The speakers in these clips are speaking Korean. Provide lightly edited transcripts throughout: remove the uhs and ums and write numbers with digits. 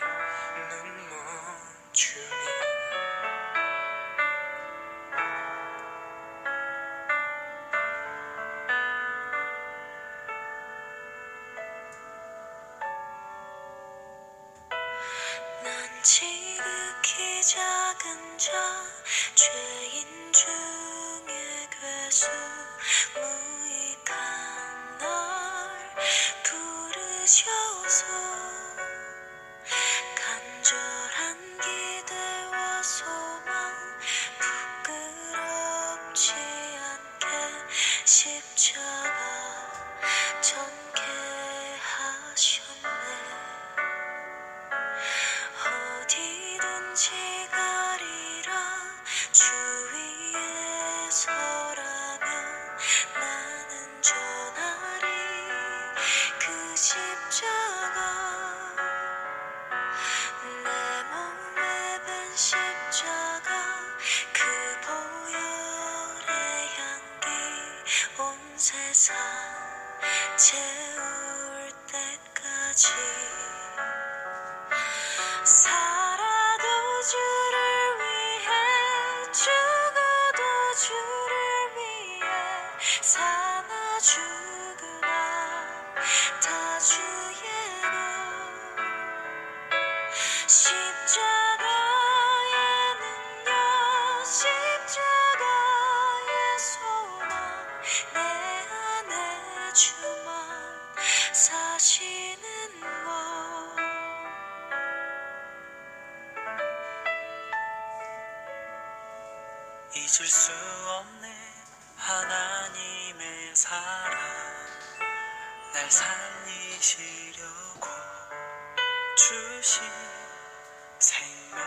눈 멈추니 난 지극히 작은 자 죄인 중에 괴수 무익한 날 부르셔서 간절한 기대와 소망 부끄럽지 않게 십자가 전개 하셨네. 어디든지 가리라 주 위에 서라면 나는 전하리 그 십자가. 내 몸에 밴 십자가 그 보혈의 향기 온 세상 채울 때까지 살아도 주를 위해 죽어도 주를 위해 사나 죽으나 다 주의로 십자가의 능력 십자가의 소망 내 안에 주만 사시는 것. 잊을 수 없네 하나님의 사랑 날 살리시려고 주신 생명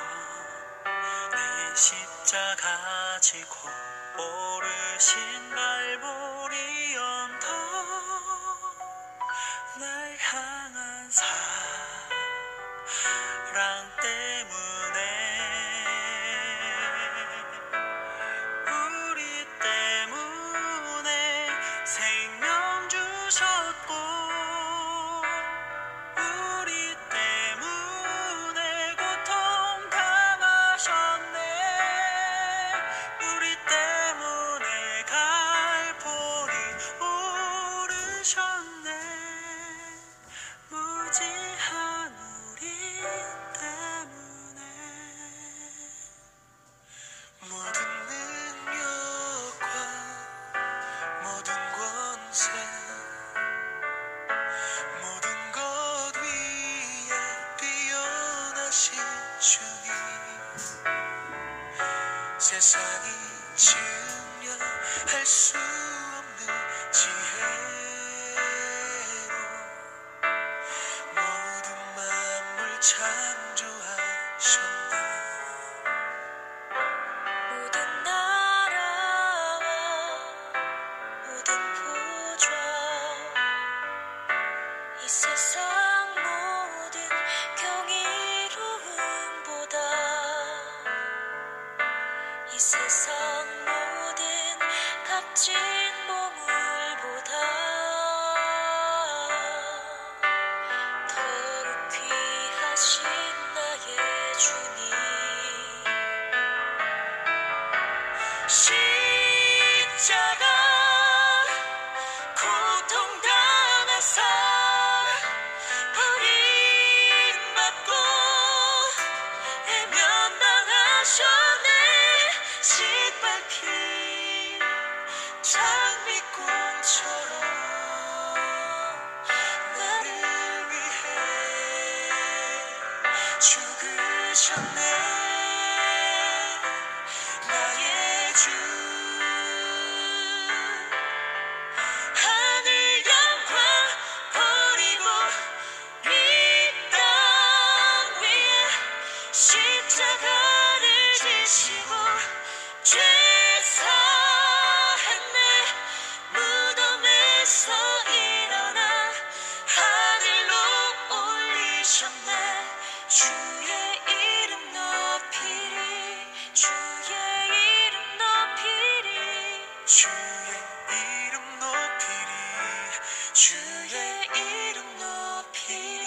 내 십자가 지고 오르신 갈보리 언덕 날 향한 사랑 때문에 우리 때문에 생명 주셨고 우리 때문에 고통 당하셨네. 우리 때문에 갈보리 오르셨네. 무지한 우리 때문에 모든 능력과 모든 권세 모든 것 위에 뛰어나신 주님 세상이 증명할 수 없는 지혜로 모든 만물 창조하셨네. 모든 나라와 모든 보좌 이 세상 모든 경이로움보다 이 세상 모든 값진 보물보다 더욱 귀하신 나의 주님 십자가 고통당하사 버림받고 해면당하셨네. 짓밟힌 장미꽃처럼 나를 위해 죽으셨네. 나의 주 하늘 영광 버리고 이 땅 위에 십자가를 지시고 죄 사했네. 무덤에서 일어나 하늘로 올리셨네. 주의 이름 높이리 주의 이름 높이리 주의 이름 높이리 주의 이름 높이리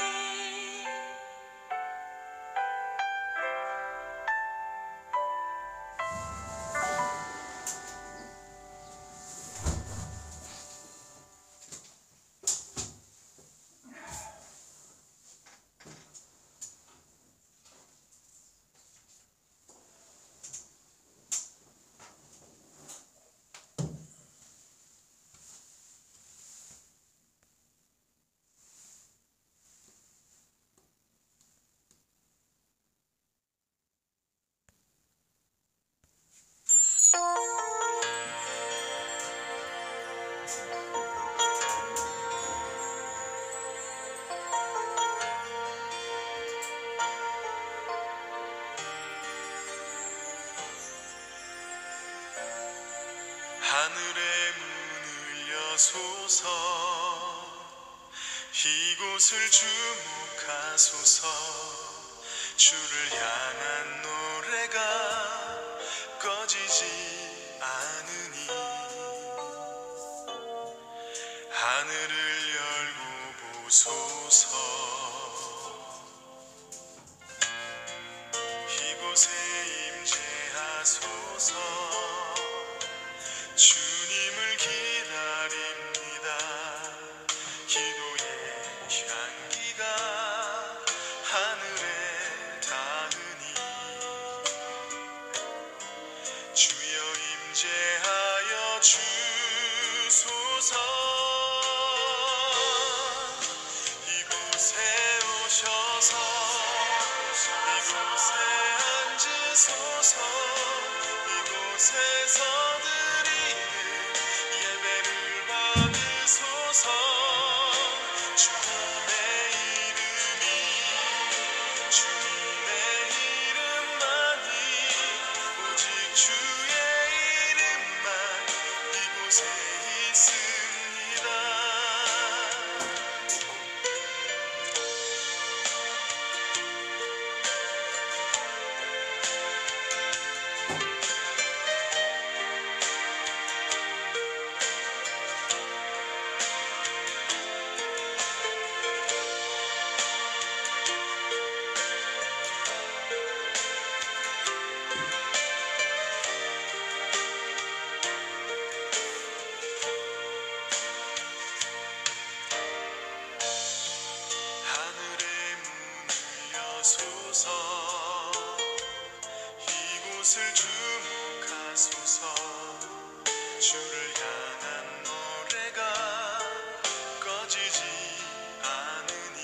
하늘의 문을 여소서 이곳을 주목하소서 주를 향한 노래가 꺼지지 않으니 하늘을 열고 보소서 이곳에 임재하소서 주님을 기다립니다 기도의 향기가 하늘에 닿으니 주여 임재하여 주소서 이곳에 오셔서 이곳에 앉으소서 이곳에서 드리는 예배를 받으소서 주님의 이름이 주님의 이름만이 오직 주의 이름만 이곳에 있습니다 하늘의 문을 여소서 이곳을 주목하소서 주를 향한 노래가 꺼지지 않으니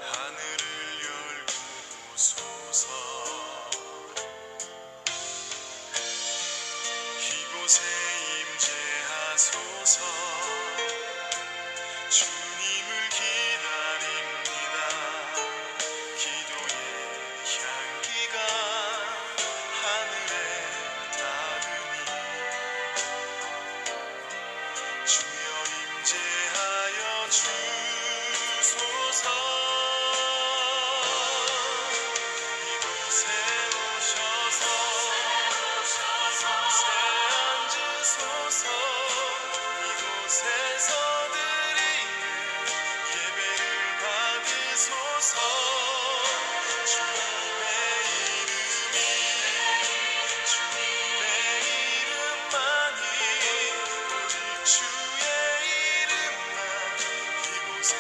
하늘을 열고 보소서 이곳에 임재하소서 주님을 기다립니다 기도의 향기가 하늘에 닿으니 주여 임재하여 주소서 이곳에 오셔서 이곳에 앉으소서 이곳에서 예배를 받으소서 주님의 이름만이 오직 주의 이름만 이곳에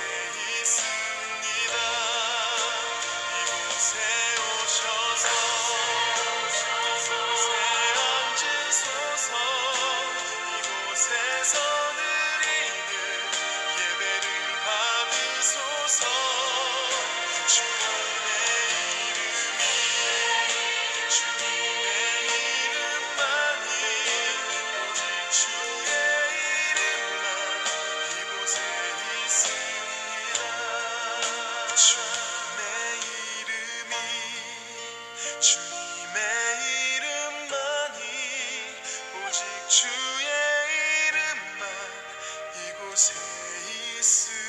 있습니다 이곳에 오셔서 이곳에 앉으소서 이곳에서 드리는 예배를 받으소서 주님의 이름만이 오직 주의 이름만 이곳에 있습니다 주님의 이름만이 오직 주의 이름만 이곳에 있습니다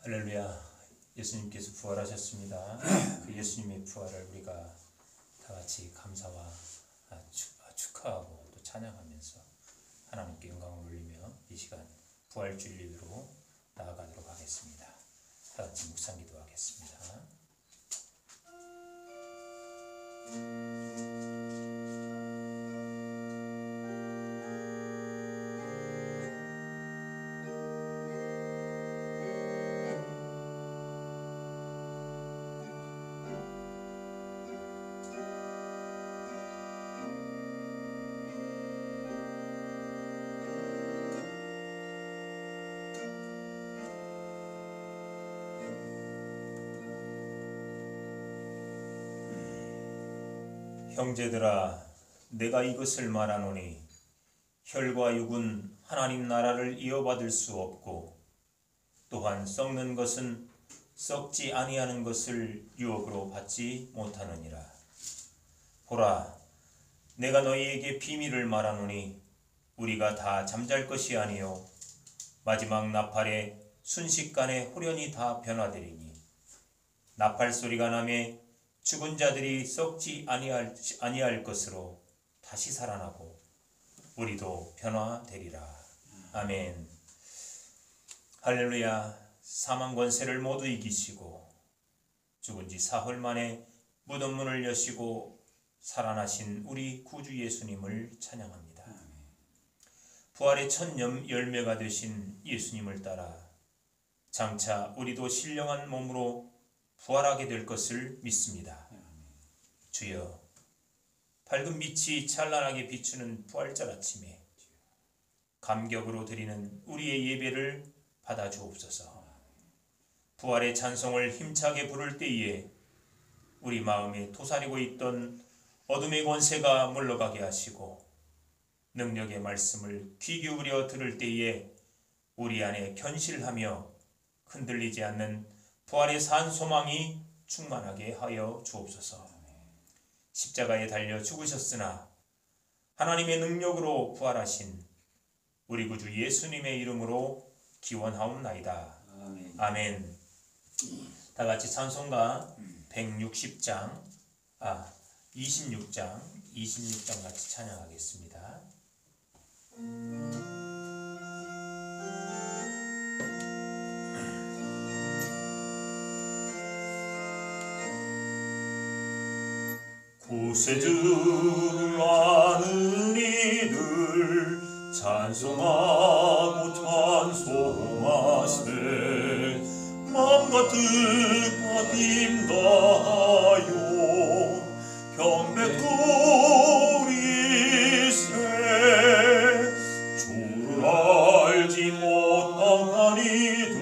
할렐루야. 예수님께서 부활하셨습니다. 그 예수님의 부활을 우리가 다 같이 감사와 축하하고 또 찬양하면서 하나님께 영광을 올리며 이 시간 부활주일로 나아가도록 하겠습니다. 다 같이 묵상 기도하겠습니다. 형제들아, 내가 이것을 말하노니 혈과 육은 하나님 나라를 이어받을 수 없고 또한 썩는 것은 썩지 아니하는 것을 유혹으로 받지 못하느니라. 보라, 내가 너희에게 비밀을 말하노니 우리가 다 잠잘 것이 아니요 마지막 나팔에 순식간에 후련히 다 변화되리니 나팔 소리가 나매 죽은 자들이 썩지 아니할 것으로 다시 살아나고 우리도 변화되리라. 아멘. 할렐루야. 사망 권세를 모두 이기시고 죽은 지 사흘 만에 무덤 문을 여시고 살아나신 우리 구주 예수님을 찬양합니다. 부활의 첫 열매가 되신 예수님을 따라 장차 우리도 신령한 몸으로 부활하게 될 것을 믿습니다. 주여, 밝은 빛이 찬란하게 비추는 부활절 아침에 감격으로 드리는 우리의 예배를 받아 주옵소서. 부활의 찬송을 힘차게 부를 때에 우리 마음에 도사리고 있던 어둠의 권세가 물러가게 하시고 능력의 말씀을 귀 기울여 들을 때에 우리 안에 견실하며 흔들리지 않는 부활의 산 소망이 충만하게 하여 주옵소서. 십자가에 달려 죽으셨으나 하나님의 능력으로 부활하신 우리 구주 예수님의 이름으로 기원하옵나이다. 아멘. 아멘. 다 같이 찬송가 26장 같이 찬양하겠습니다. 구세주를 아는 이들 찬송하고 찬송하세 맘과 뜻과 힘 다하여 경배 드리세 주를 알지 못한 이들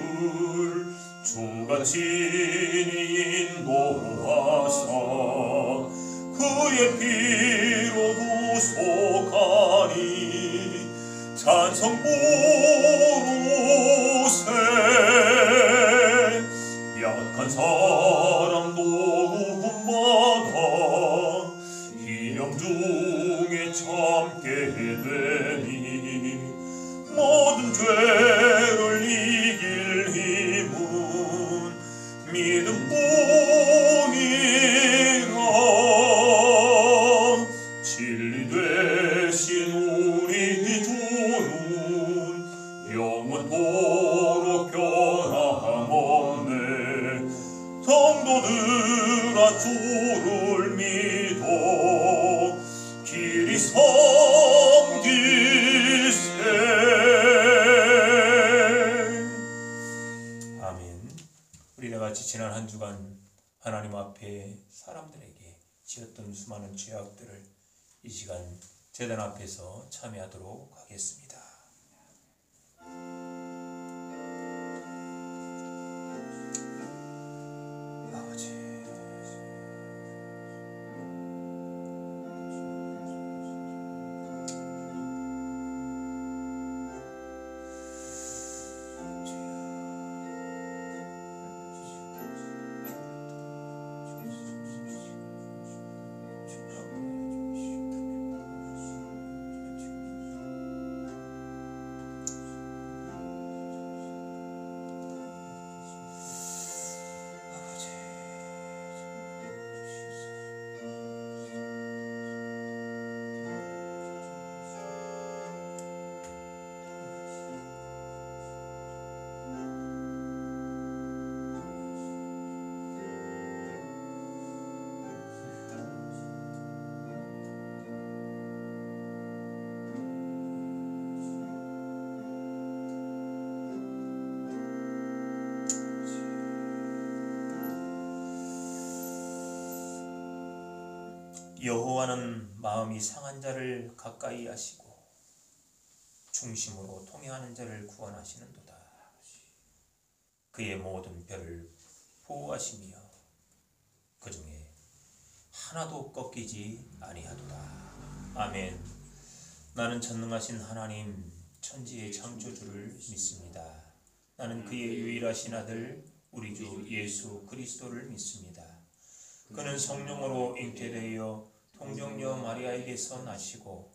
주가 친히 인도하사 그의 피로 구속하니 찬송 부르세 약한 사람도 구원받아 기령 중에 참게 되니 모든 죄를 이길 힘은 믿음뿐이라 진리 되신 우리 주는 영원토록 변함없네. 성도들아 주를 믿어 길이 섬기세. 아멘. 우리 다같이 지난 한 주간 하나님 앞에 사람들에게 지었던 수많은 죄악들을 이 시간 제단 앞에서 참여하도록 하겠습니다. 아버지, 여호와는 마음이 상한 자를 가까이 하시고 중심으로 통행하는 자를 구원하시는도다. 그의 모든 별을 보호하시며 그 중에 하나도 꺾이지 아니하도다. 아멘. 나는 전능하신 하나님 천지의 창조주를 믿습니다. 나는 그의 유일하신 아들 우리 주 예수 그리스도를 믿습니다. 그는 성령으로 잉태되어 통정녀 마리아에게서 나시고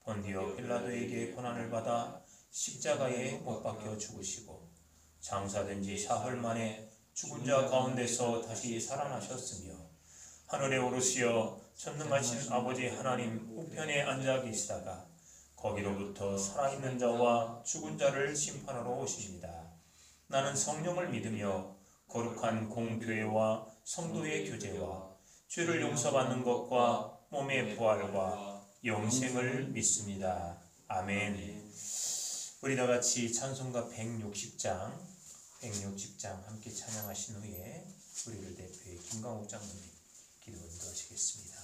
본디오 필라도에게 고난을 받아 십자가에 못 박혀 죽으시고 장사된 지 사흘 만에 죽은 자 가운데서 다시 살아나셨으며 하늘에 오르시어 전능하신 아버지 하나님 우편에 앉아 계시다가 거기로부터 살아있는 자와 죽은 자를 심판하러 오십니다. 나는 성령을 믿으며 거룩한 공교회와 성도의 교제와 죄를 용서받는 것과 몸의 부활과 영생을 믿습니다. 아멘. 우리 다 같이 찬송가 160장 함께 찬양하신 후에 우리를 대표해 김광욱 장로님 기도 인도하시겠습니다.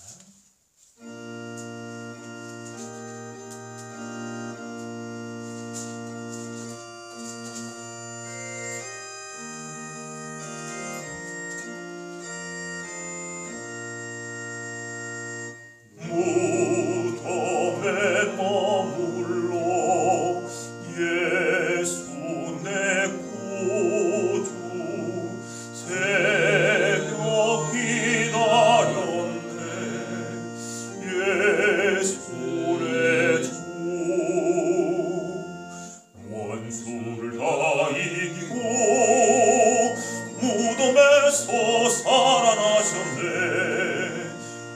무덤에 머물러 예수 내 구주 새벽 기다렸네 예수 내 주 원수를 다 이기고 무덤에서 살아나셨네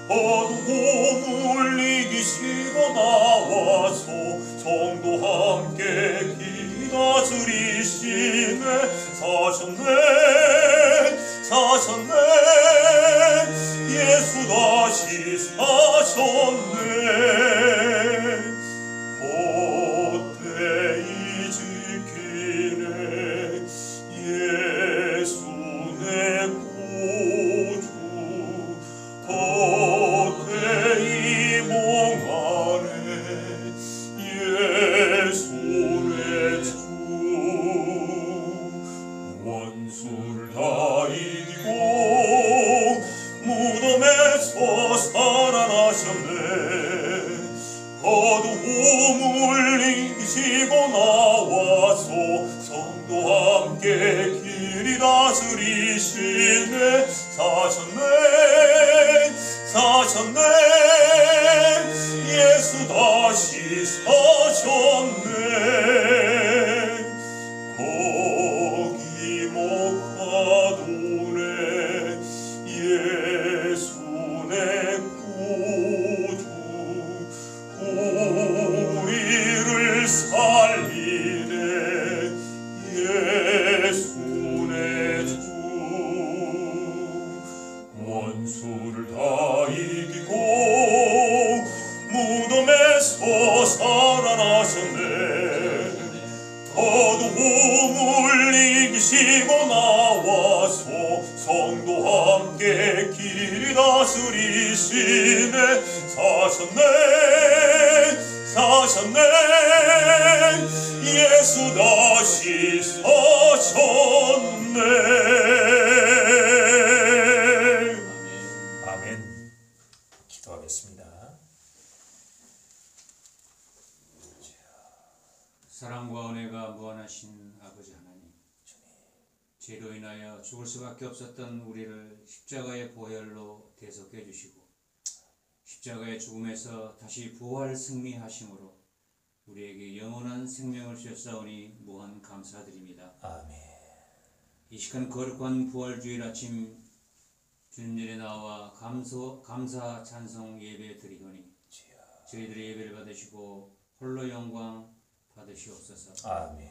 어두움을 이기시고 나와서 성도 함께 기다 드리시네 사셨네 예수 다시 사셨네 헛되이 지키네 예수 내 구주 헛되이 몽하네 예수 내 주 원수를 다 이기고 무덤에서 살아나셨네 어두움을 이기시고 나와서 성도 함께 길이 다스리시네 사셨네 예수 다시 사셨네 거기 목화도네 예수 내 구주 우리를 살리네 예수 내 주 원수를 다 이기고 무덤에서 살아나셨네 어두움을 이기시고 나와서 성도 함께 길이 다스리시네 사셨네 예수 다시 사셨네 아멘. 기도하겠습니다. 사랑과 은혜가 무한하신 아버지 하나님, 죄로 인하여 죽을 수밖에 없었던 우리를 십자가의 보혈로 대속해 주시고 십자가의 죽음에서 다시 부활 승리하심으로 우리에게 영원한 생명을 주셨사오니 무한 감사드립니다. 아멘. 이 시간 거룩한 부활주일 아침 주님 전에 나와 감사 찬송 예배 드리오니 저희들의 예배를 받으시고 홀로 영광 받으시옵소서. 아멘.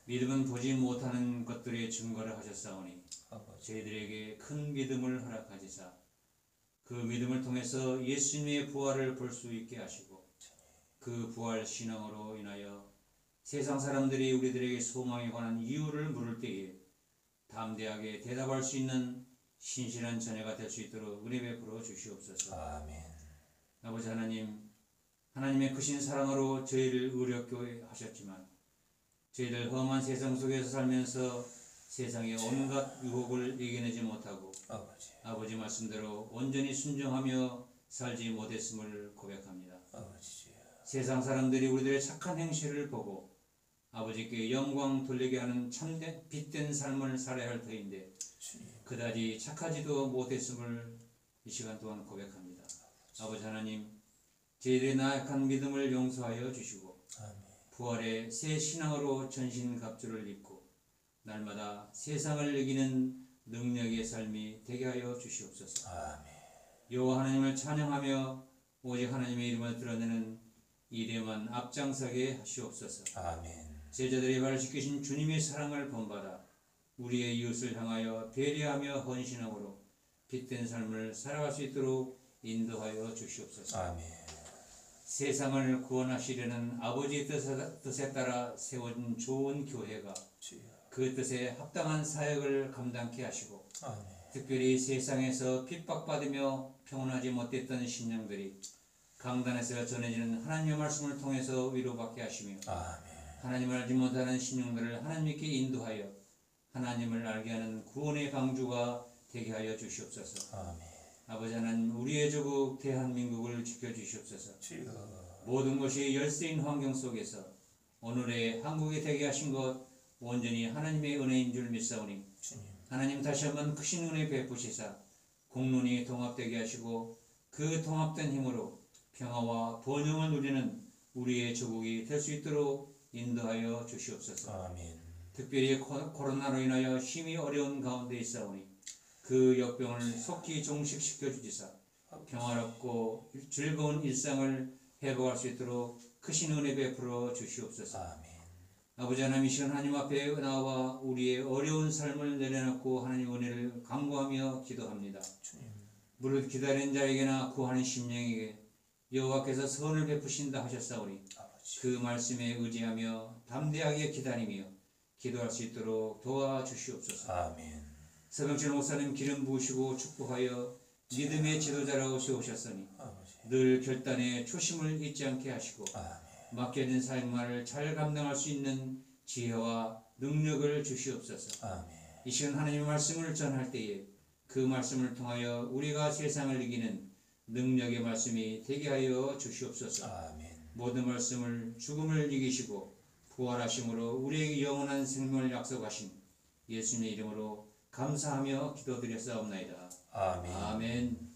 믿음은 보지 못하는 것들의 증거를 하셨사오니 아버지. 저희들에게 큰 믿음을 허락하시사 그 믿음을 통해서 예수님의 부활을 볼 수 있게 하시고 그 부활 신앙으로 인하여 세상 사람들이 우리들에게 소망에 관한 이유를 물을 때에 담대하게 대답할 수 있는 신실한 자녀가 될 수 있도록 은혜 베풀어 주시옵소서. 아멘. 아버지 하나님, 하나님의 크신 사랑으로 저희를 의롭게 하셨지만 저희들 험한 세상 속에서 살면서 세상의 온갖 유혹을 이겨내지 못하고 아버지, 아버지 말씀대로 온전히 순종하며 살지 못했음을 고백합니다. 아버지 주여, 세상 사람들이 우리들의 착한 행실을 보고 아버지께 영광 돌리게 하는 참된 빛된 삶을 살아야 할 터인데 주님, 그다지 착하지도 못했음을 이 시간 동안 고백합니다. 아버지 하나님, 저희들의 나약한 믿음을 용서하여 주시고 아멘, 부활의 새 신앙으로 전신갑주를 입고 날마다 세상을 이기는 능력의 삶이 되게 하여 주시옵소서. 아멘, 여호와 하나님을 찬양하며 오직 하나님의 이름을 드러내는 일에만 앞장서게 하시옵소서. 아멘, 제자들의 발을 지키신 주님의 사랑을 본받아 우리의 이웃을 향하여 배려하며 헌신함으로 빛된 삶을 살아갈 수 있도록 인도하여 주시옵소서. 아멘, 세상을 구원하시려는 아버지의 뜻에 따라 세워진 좋은 교회가 주여, 그 뜻에 합당한 사역을 감당케 하시고 아멘, 특별히 세상에서 핍박받으며 평온하지 못했던 신령들이 강단에서 전해지는 하나님의 말씀을 통해서 위로받게 하시며 아멘, 하나님을 알지 못하는 신령들을 하나님께 인도하여 하나님을 알게 하는 구원의 방주가 되게 하여 주시옵소서. 아멘, 아버지 하나님, 우리의 조국 대한민국을 지켜주시옵소서. 주여, 모든 것이 열세인 환경 속에서 오늘의 한국이 되게 하신 것 온전히 하나님의 은혜인 줄 믿사오니 주님, 하나님 다시 한번 크신 은혜 베푸시사 공론이 통합되게 하시고 그 통합된 힘으로 평화와 번영을 누리는 우리의 조국이 될 수 있도록 인도하여 주시옵소서. 아멘, 특별히 코로나로 인하여 심히 어려운 가운데 있사오니 그 역병을 속히 종식시켜 주시사 평화롭고 즐거운 일상을 회복할 수 있도록 크신 은혜 베풀어 주시옵소서. 아멘, 아버지 하나님, 이 시간 하나님 앞에 나와 우리의 어려운 삶을 내려놓고 하나님 은혜를 간구하며 기도합니다. 주님, 무릇 기다리는 자에게나 구하는 심령에게 여호와께서 선을 베푸신다 하셨사오니 아버지, 그 말씀에 의지하며 담대하게 기다리며 기도할 수 있도록 도와주시옵소서. 아멘, 서병철 목사님 기름 부으시고 축복하여 믿음의 지도자라고 세우셨으니 아버지, 늘 결단에 초심을 잊지 않게 하시고 아멘, 맡겨진 사역만을 잘 감당할 수 있는 지혜와 능력을 주시옵소서. 아멘, 이 시간 하나님의 말씀을 전할 때에 그 말씀을 통하여 우리가 세상을 이기는 능력의 말씀이 되게 하여 주시옵소서. 아멘, 모든 말씀을 죽음을 이기시고 부활하심으로 우리에게 영원한 생명을 약속하신 예수님의 이름으로 감사하며 기도드렸사옵나이다. 아멘, 아멘.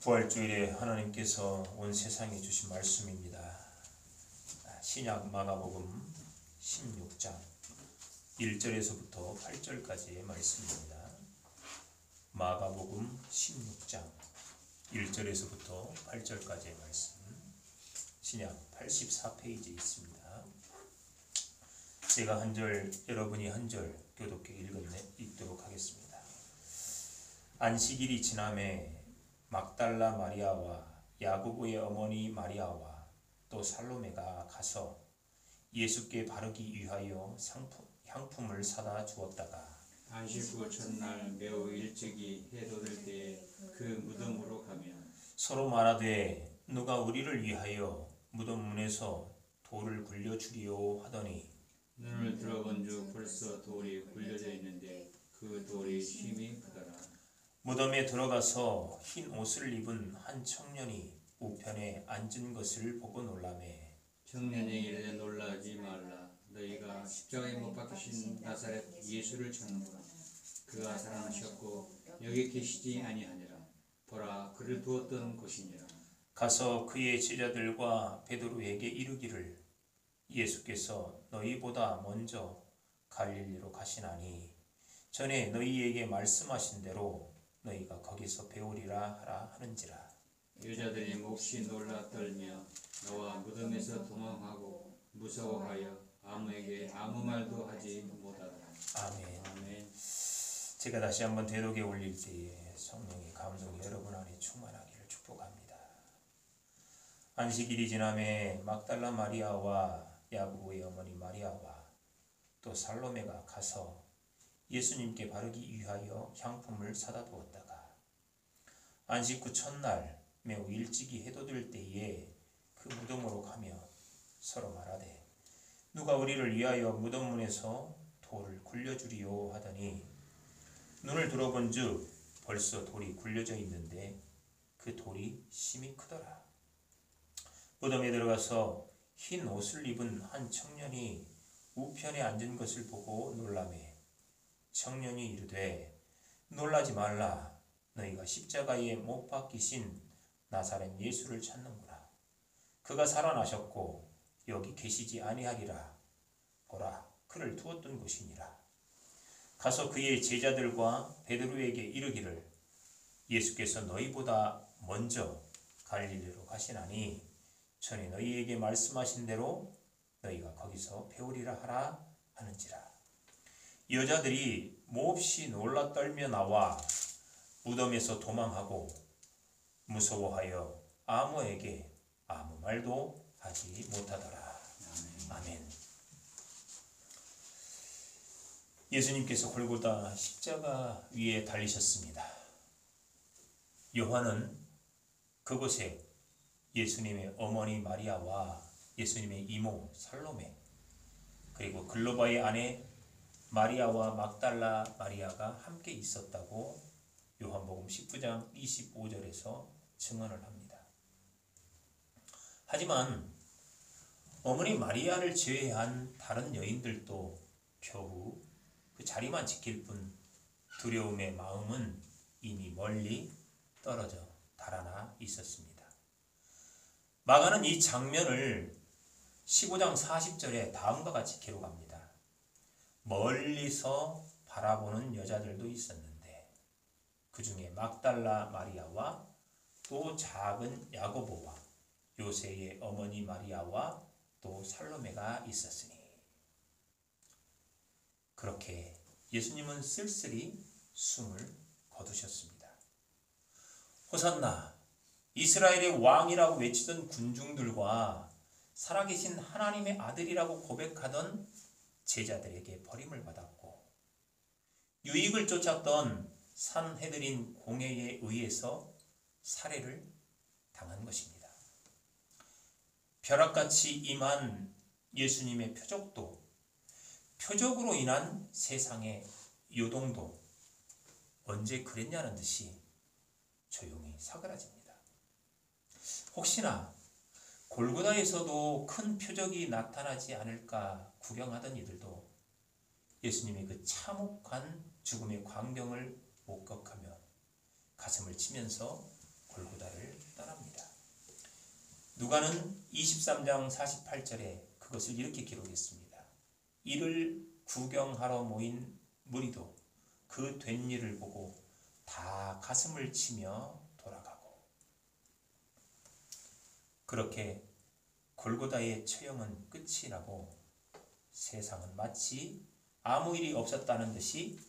부활주일에 하나님께서 온 세상에 주신 말씀입니다. 신약 마가복음 16장 1절에서부터 8절까지의 말씀입니다. 마가복음 16장 1절에서부터 8절까지의 말씀, 신약 84페이지에 있습니다. 제가 한 절, 여러분이 한 절 교독해 읽도록 하겠습니다. 안식일이 지남에 막달라 마리아와 야고보의 어머니 마리아와 또 살로메가 가서 예수께 바르기 위하여 향품을 사다 주었다가 안식 후 첫날 매우 일찍이 해 돋을 때에 그 무덤으로 가면 서로 말하되 누가 우리를 위하여 무덤 문에서 돌을 굴려주리요 하더니 눈을 들어본즉 벌써 돌이 굴려져 있는데 그 돌이 힘이 크더라. 무덤에 들어가서 흰 옷을 입은 한 청년이 우편에 앉은 것을 보고 놀라매 청년이 이르되 놀라지 말라. 너희가 십자가에 못 박히신 나사렛 예수를 찾는구나. 그가 살아나셨고 여기 계시지 아니하니라. 보라, 그를 두었던 곳이니라. 가서 그의 제자들과 베드로에게 이르기를 예수께서 너희보다 먼저 갈릴리로 가시나니 전에 너희에게 말씀하신 대로 너희가 거기서 배우리라 하라 하는지라. 여자들이 몹시 놀라 떨며 너와 무덤에서 도망하고 무서워하여 아무에게 아무 말도 하지 못하더라. 아멘. 아멘. 제가 다시 한번 대독에 올릴 때에 성령의 감동이 여러분 안에 충만하기를 축복합니다. 안식일이 지남에 막달라 마리아와 야고보의 어머니 마리아와 또 살로메가 가서 예수님께 바르기 위하여 향품을 사다 두었다가 안식 후 첫날 매우 일찍이 해돋을 때에 그 무덤으로 가며 서로 말하되 누가 우리를 위하여 무덤 문에서 돌을 굴려주리요 하더니 눈을 들어본즉 벌써 돌이 굴려져 있는데 그 돌이 심히 크더라. 무덤에 들어가서 흰 옷을 입은 한 청년이 우편에 앉은 것을 보고 놀라매 청년이 이르되 놀라지 말라. 너희가 십자가에 못 박히신 나사렛 예수를 찾는구나. 그가 살아나셨고 여기 계시지 아니하리라. 보라, 그를 두었던 곳이니라. 가서 그의 제자들과 베드로에게 이르기를 예수께서 너희보다 먼저 갈릴리로 가시나니 전에 너희에게 말씀하신 대로 너희가 거기서 배우리라 하라 하는지라. 여자들이 몹시 놀라 떨며 나와 무덤에서 도망하고 무서워하여 아무에게 아무 말도 하지 못하더라. 아멘. 예수님께서 골고다 십자가 위에 달리셨습니다. 요한은 그곳에 예수님의 어머니 마리아와 예수님의 이모 살로메 그리고 글로바의 아내 마리아와 막달라 마리아가 함께 있었다고 요한복음 19장 25절에서 증언을 합니다. 하지만 어머니 마리아를 제외한 다른 여인들도 겨우 그 자리만 지킬 뿐 두려움의 마음은 이미 멀리 떨어져 달아나 있었습니다. 마가는 이 장면을 15장 40절에 다음과 같이 기록합니다. 멀리서 바라보는 여자들도 있었는데 그 중에 막달라 마리아와 또 작은 야고보와 요새의 어머니 마리아와 또 살로메가 있었으니 그렇게 예수님은 쓸쓸히 숨을 거두셨습니다. 호산나 이스라엘의 왕이라고 외치던 군중들과 살아계신 하나님의 아들이라고 고백하던 제자들에게 버림을 받았고 유익을 쫓았던 산헤드린 공회에 의해서 살해를 당한 것입니다. 벼락같이 임한 예수님의 표적도 표적으로 인한 세상의 요동도 언제 그랬냐는 듯이 조용히 사그라집니다. 혹시나 골고다에서도 큰 표적이 나타나지 않을까 구경하던 이들도 예수님의 그 참혹한 죽음의 광경을 목격하며 가슴을 치면서 골고다를 떠납니다. 누가는 23장 48절에 그것을 이렇게 기록했습니다. 이를 구경하러 모인 무리도 그 된 일을 보고 다 가슴을 치며 돌아가고 그렇게 골고다의 처형은 끝이 나고 세상은 마치 아무 일이 없었다는 듯이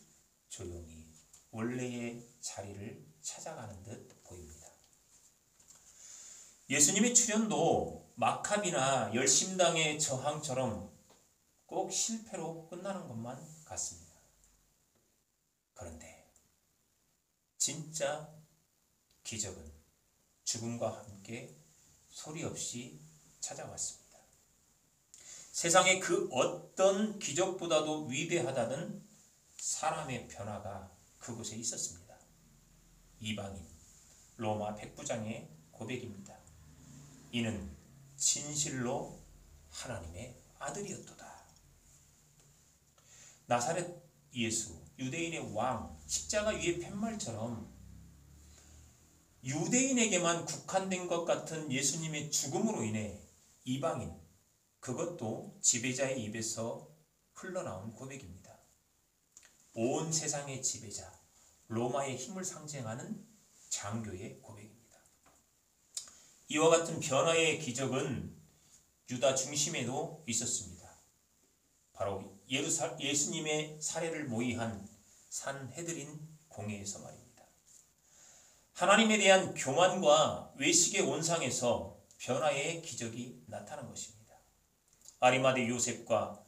조용히 원래의 자리를 찾아가는 듯 보입니다. 예수님의 출현도 마카비나 열심당의 저항처럼 꼭 실패로 끝나는 것만 같습니다. 그런데 진짜 기적은 죽음과 함께 소리 없이 찾아왔습니다. 세상의 그 어떤 기적보다도 위대하다는 사람의 변화가 그곳에 있었습니다. 이방인 로마 백부장의 고백입니다. 이는 진실로 하나님의 아들이었도다. 나사렛 예수, 유대인의 왕, 십자가 위의 팻말처럼 유대인에게만 국한된 것 같은 예수님의 죽음으로 인해 이방인, 그것도 지배자의 입에서 흘러나온 고백입니다. 온 세상의 지배자, 로마의 힘을 상징하는 장교의 고백입니다. 이와 같은 변화의 기적은 유다 중심에도 있었습니다. 바로 예수님의 살해를 모의한 산헤드린 공회에서 말입니다. 하나님에 대한 교만과 외식의 온상에서 변화의 기적이 나타난 것입니다. 아리마대 요셉과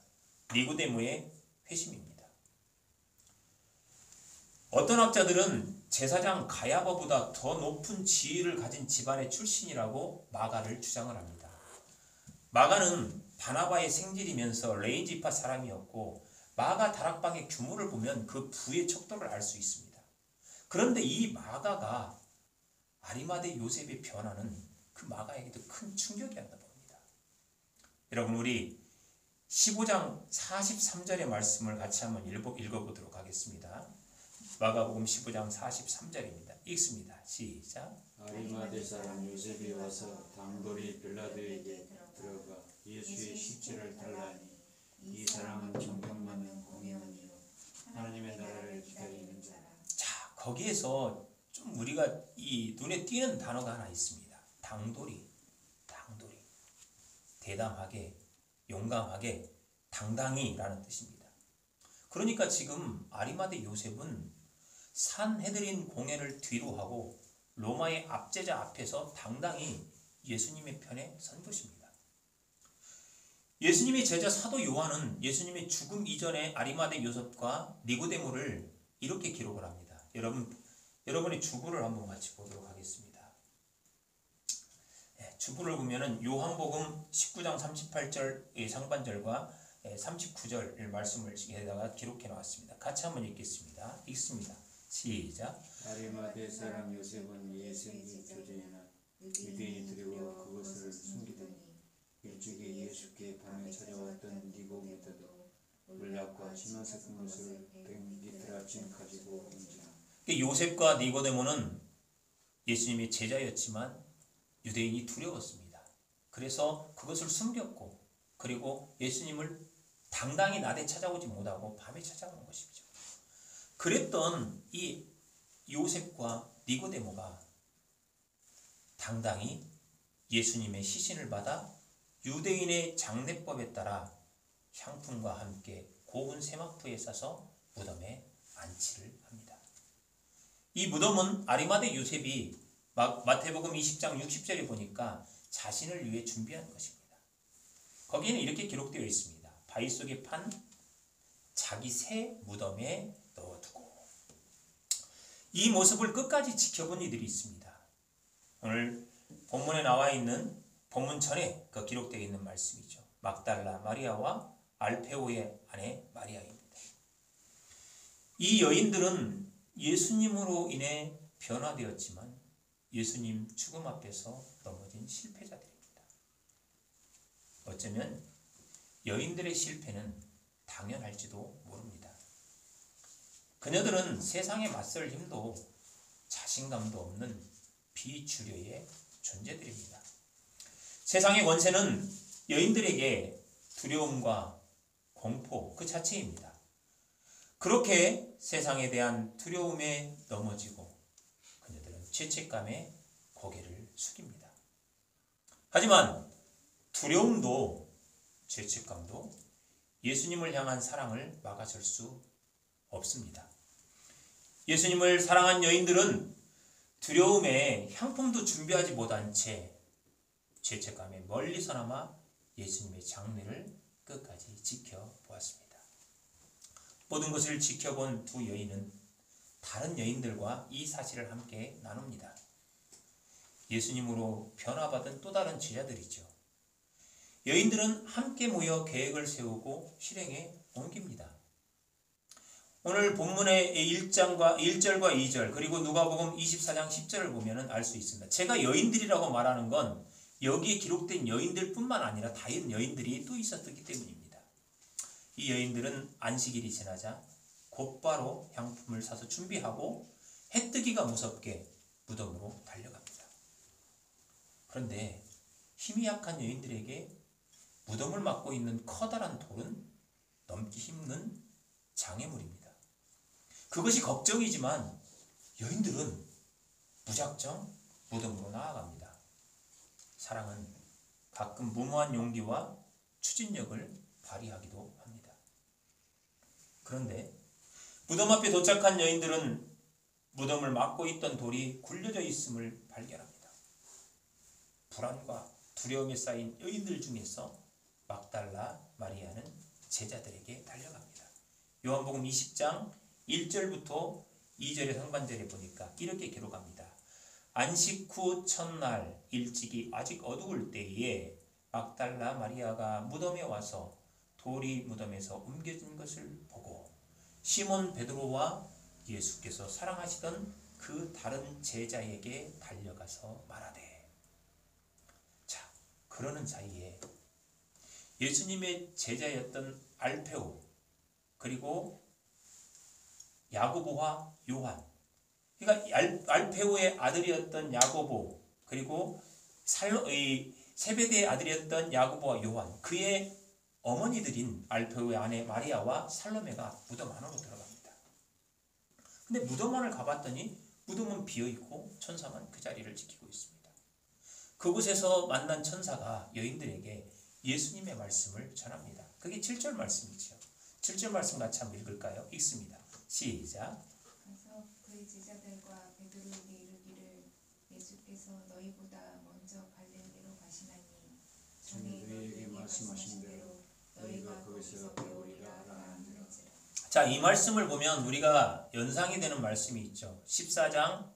니고데모의 회심입니다. 어떤 학자들은 제사장 가야바보다 더 높은 지위를 가진 집안의 출신이라고 마가를 주장을 합니다. 마가는 바나바의 생질이면서 레이지파 사람이었고 마가 다락방의 규모를 보면 그 부의 척도를 알 수 있습니다. 그런데 이 마가가 아리마대 요셉의 변화는 그 마가에게도 큰 충격이었나 봅니다. 여러분, 우리 15장 43절의 말씀을 같이 한번 읽어보도록 하겠습니다. 마가복음 15장 43절입니다. 읽습니다. 시작. 아리마대 사람 요셉이 와서 당돌이 빌라도에게 들어가 예수의 십자를 달라니 이 사람은 정령 많은 공의원이요 하나님의 나라를 기다리는 자라. 자, 거기에서 좀 우리가 이 눈에 띄는 단어가 하나 있습니다. 당돌이. 대담하게, 용감하게, 당당히라는 뜻입니다. 그러니까 지금 아리마대 요셉은 산헤드린 공회를 뒤로 하고 로마의 압제자 앞에서 당당히 예수님의 편에 선 것입니다. 예수님의 제자 사도 요한은 예수님의 죽음 이전에 아리마대 요셉과 니고데모를 이렇게 기록을 합니다. 여러분의 주부를 한번 같이 보도록 하겠습니다. 주부를 보면은 요한복음 19장 38절 상반절과 39절 말씀을 여기다가 기록해 놓았습니다. 같이 한번 읽겠습니다. 읽습니다. 시작. 아리마대 사람 요셉은 예수의 교제나 유대인이 두려워 그것을 숨기더니 일찍이 예수께 밤에 찾아왔던 니고데모도 물약과 신만 섞은 것을 100리터쯤 가지고 온지라. 요셉과 니고데모는 예수님의 제자였지만 유대인이 두려웠습니다. 그래서 그것을 숨겼고 그리고 예수님을 당당히 낮에 찾아오지 못하고 밤에 찾아오는 것이죠. 그랬던 이 요셉과 니고데모가 당당히 예수님의 시신을 받아 유대인의 장례법에 따라 향품과 함께 고운 세마포에 싸서 무덤에 안치를 합니다. 이 무덤은 아리마대 요셉이 마태복음 20장 60절에 보니까 자신을 위해 준비한 것입니다. 거기에는 이렇게 기록되어 있습니다. 바위 속에 판 자기 새 무덤에 넣어두고. 이 모습을 끝까지 지켜본 이들이 있습니다. 오늘 본문에 나와 있는 본문 전에 기록되어 있는 말씀이죠. 막달라 마리아와 알페오의 아내 마리아입니다. 이 여인들은 예수님으로 인해 변화되었지만 예수님 죽음 앞에서 넘어진 실패자들입니다. 어쩌면 여인들의 실패는 당연할지도 모릅니다. 그녀들은 세상에 맞설 힘도 자신감도 없는 비주류의 존재들입니다. 세상의 권세는 여인들에게 두려움과 공포 그 자체입니다. 그렇게 세상에 대한 두려움에 넘어지고 그녀들은 죄책감에 고개를 숙입니다. 하지만 두려움도 죄책감도 예수님을 향한 사랑을 막아설 수 없습니다. 예수님을 사랑한 여인들은 두려움에 향품도 준비하지 못한 채 죄책감에 멀리서나마 예수님의 장례를 끝까지 지켜보았습니다. 모든 것을 지켜본 두 여인은 다른 여인들과 이 사실을 함께 나눕니다. 예수님으로 변화받은 또 다른 제자들이죠. 여인들은 함께 모여 계획을 세우고 실행에 옮깁니다. 오늘 본문의 1절과 2절 그리고 누가복음 24장 10절을 보면 알 수 있습니다. 제가 여인들이라고 말하는 건 여기에 기록된 여인들뿐만 아니라 다른 여인들이 또 있었기 때문입니다. 이 여인들은 안식일이 지나자 곧바로 향품을 사서 준비하고 해뜨기가 무섭게 무덤으로 달려갑니다. 그런데 힘이 약한 여인들에게 무덤을 막고 있는 커다란 돌은 넘기 힘든 장애물입니다. 그것이 걱정이지만 여인들은 무작정 무덤으로 나아갑니다. 사랑은 가끔 무모한 용기와 추진력을 발휘하기도 합니다. 그런데 무덤 앞에 도착한 여인들은 무덤을 막고 있던 돌이 굴려져 있음을 발견합니다. 불안과 두려움에 쌓인 여인들 중에서 막달라 마리아는 제자들에게 달려갑니다. 요한복음 20장 1절부터 2절의 상반절에 보니까 이렇게 기록합니다. 안식 후 첫날 일찍이 아직 어두울 때에 막달라 마리아가 무덤에 와서 돌이 무덤에서 옮겨진 것을 보고 시몬 베드로와 예수께서 사랑하시던 그 다른 제자에게 달려가서 말하되. 자, 그러는 사이에 예수님의 제자였던 알페오 그리고 야고보와 요한, 그러니까 알페오의 아들이었던 야고보 그리고 세베대의 아들이었던 야고보와 요한, 그의 어머니들인 알페오의 아내 마리아와 살로메가 무덤 안으로 들어갑니다. 근데 무덤 안을 가봤더니 무덤은 비어있고 천사만 그 자리를 지키고 있습니다. 그곳에서 만난 천사가 여인들에게 예수님의 말씀을 전합니다. 그게 7절 말씀이죠. 7절 말씀 같이 한번 읽을까요? 읽습니다. 시작. 가서 그의 제자들과 베드로에게 이르기를 예수께서 너희보다 먼저 갈릴리로 가시나니 전에 너희에게 말씀하신 대로 너희가 거기서 배우리라 하는지라. 자, 이 말씀을 보면 우리가 연상이 되는 말씀이 있죠. 14장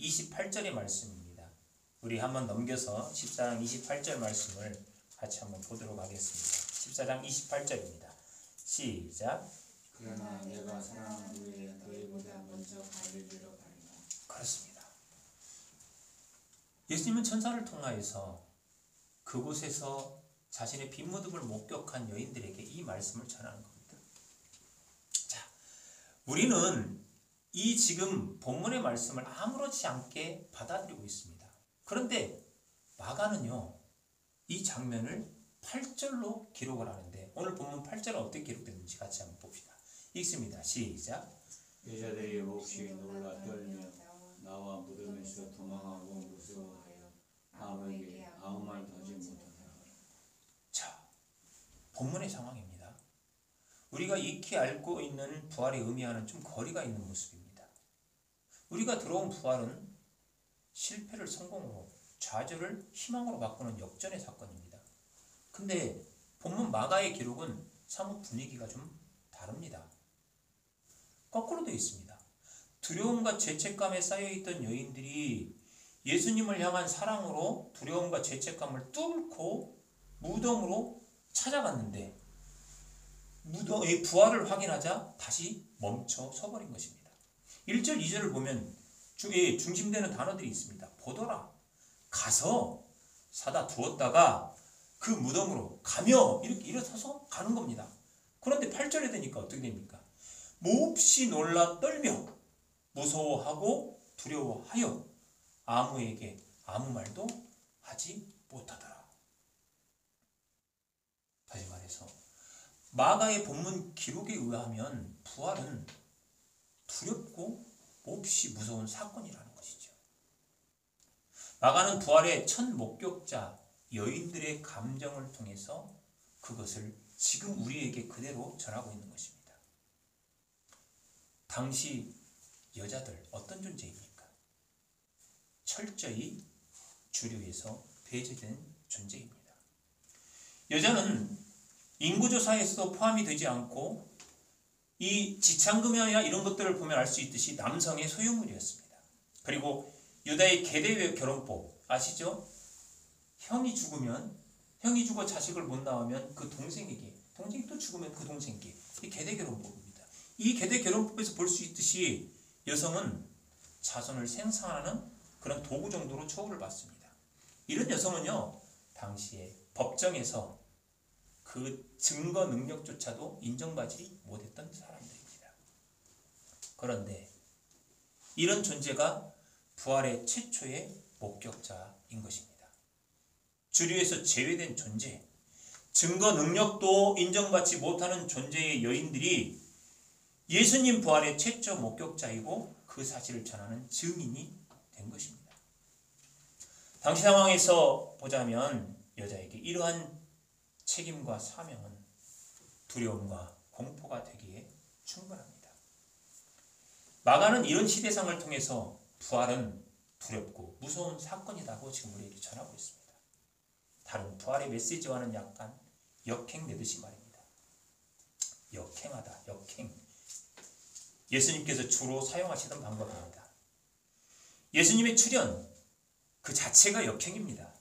28절의 말씀입니다. 우리 한번 넘겨서 14장 28절 말씀을 같이 한번 보도록 하겠습니다. 14장 28절입니다. 시작. 그러나 내가 사랑하는 후에 너희보다 먼저 갈릴리로 가리라. 그렇습니다. 예수님은 천사를 통하여서 그곳에서 자신의 빈 무덤을 목격한 여인들에게 이 말씀을 전하는 겁니다. 자, 우리는 이 지금 본문의 말씀을 아무렇지 않게 받아들이고 있습니다. 그런데 마가는요, 이 장면을 8절로 기록을 하는데 오늘 본문 8절은 어떻게 기록됐는지 같이 한번 봅시다. 읽습니다. 시작. 여자들이 몹시 놀라 떨며 나와 무덤에서 도망하고 무서워하여 아무에게 아무 말도 하지 못하더라. 자, 본문의 상황입니다. 우리가 익히 알고 있는 부활의 의미와는 좀 거리가 있는 모습입니다. 우리가 들어온 부활은 실패를 성공으로, 좌절을 희망으로 바꾸는 역전의 사건입니다. 근데 본문 마가의 기록은 사뭇 분위기가 좀 다릅니다. 거꾸로 되어 있습니다. 두려움과 죄책감에 쌓여있던 여인들이 예수님을 향한 사랑으로 두려움과 죄책감을 뚫고 무덤으로 찾아갔는데 무덤의 부활을 확인하자 다시 멈춰 서버린 것입니다. 1절, 2절을 보면 중심되는 단어들이 있습니다. 보더라, 가서 사다 두었다가 그 무덤으로 가며 이렇게 일어서서 가는 겁니다. 그런데 8절에 되니까 어떻게 됩니까? 몹시 놀라 떨며 무서워하고 두려워하여 아무에게 아무 말도 하지 못하더라. 다시 말해서 마가의 본문 기록에 의하면 부활은 두렵고 몹시 무서운 사건이라는 것이죠. 마가는 부활의 첫 목격자 여인들의 감정을 통해서 그것을 지금 우리에게 그대로 전하고 있는 것입니다. 당시 여자들 어떤 존재입니까? 철저히 주류에서 배제된 존재입니다. 여자는 인구조사에서도 포함이 되지 않고 이 지창금이나 이런 것들을 보면 알 수 있듯이 남성의 소유물이었습니다. 그리고 유다의 계대 결혼법 아시죠? 형이 죽어 자식을 못 낳으면 그 동생이 또 죽으면 그 동생에게, 이 계대 결혼법입니다. 이 계대 결혼법에서 볼 수 있듯이 여성은 자손을 생산하는 그런 도구 정도로 처우를 받습니다. 이런 여성은요, 당시에 법정에서 그 증거 능력조차도 인정받지 못했던 사람들입니다. 그런데 이런 존재가 부활의 최초의 목격자인 것입니다. 주류에서 제외된 존재, 증거 능력도 인정받지 못하는 존재의 여인들이 예수님 부활의 최초 목격자이고 그 사실을 전하는 증인이 된 것입니다. 당시 상황에서 보자면 여자에게 이러한 책임과 사명은 두려움과 공포가 되기에 충분합니다. 마가는 이런 시대상을 통해서 부활은 두렵고 무서운 사건이라고 지금 우리에게 전하고 있습니다. 다른 부활의 메시지와는 약간 역행되듯이 말입니다. 역행하다, 역행. 예수님께서 주로 사용하시던 방법입니다. 예수님의 출현 그 자체가 역행입니다.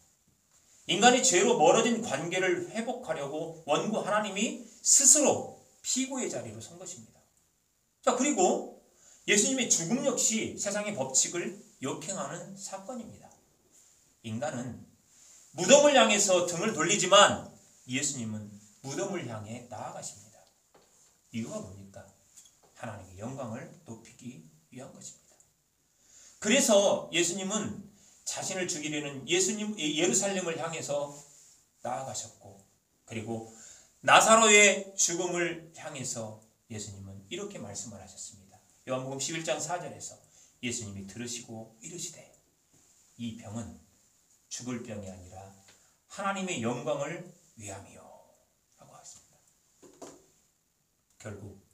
인간이 죄로 멀어진 관계를 회복하려고 원구 하나님이 스스로 피고의 자리로 선 것입니다. 자, 그리고 예수님의 죽음 역시 세상의 법칙을 역행하는 사건입니다. 인간은 무덤을 향해서 등을 돌리지만 예수님은 무덤을 향해 나아가십니다. 이유가 뭡니까? 하나님의 영광을 높이기 위한 것입니다. 그래서 예수님은 자신을 죽이려는 예루살렘을 향해서 나아가셨고, 그리고 나사로의 죽음을 향해서 예수님은 이렇게 말씀을 하셨습니다. 요한복음 11장 4절에서 예수님이 들으시고 이르시되 이 병은 죽을 병이 아니라 하나님의 영광을 위함이요 라고 하셨습니다. 결국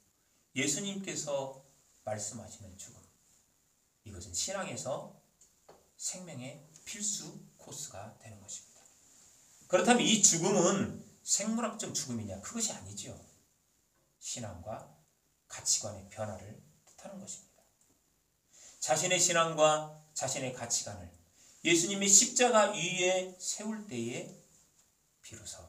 예수님께서 말씀하시는 죽음, 이것은 신앙에서 생명의 필수 코스가 되는 것입니다. 그렇다면 이 죽음은 생물학적 죽음이냐? 그것이 아니죠. 신앙과 가치관의 변화를 뜻하는 것입니다. 자신의 신앙과 자신의 가치관을 예수님의 십자가 위에 세울 때에 비로소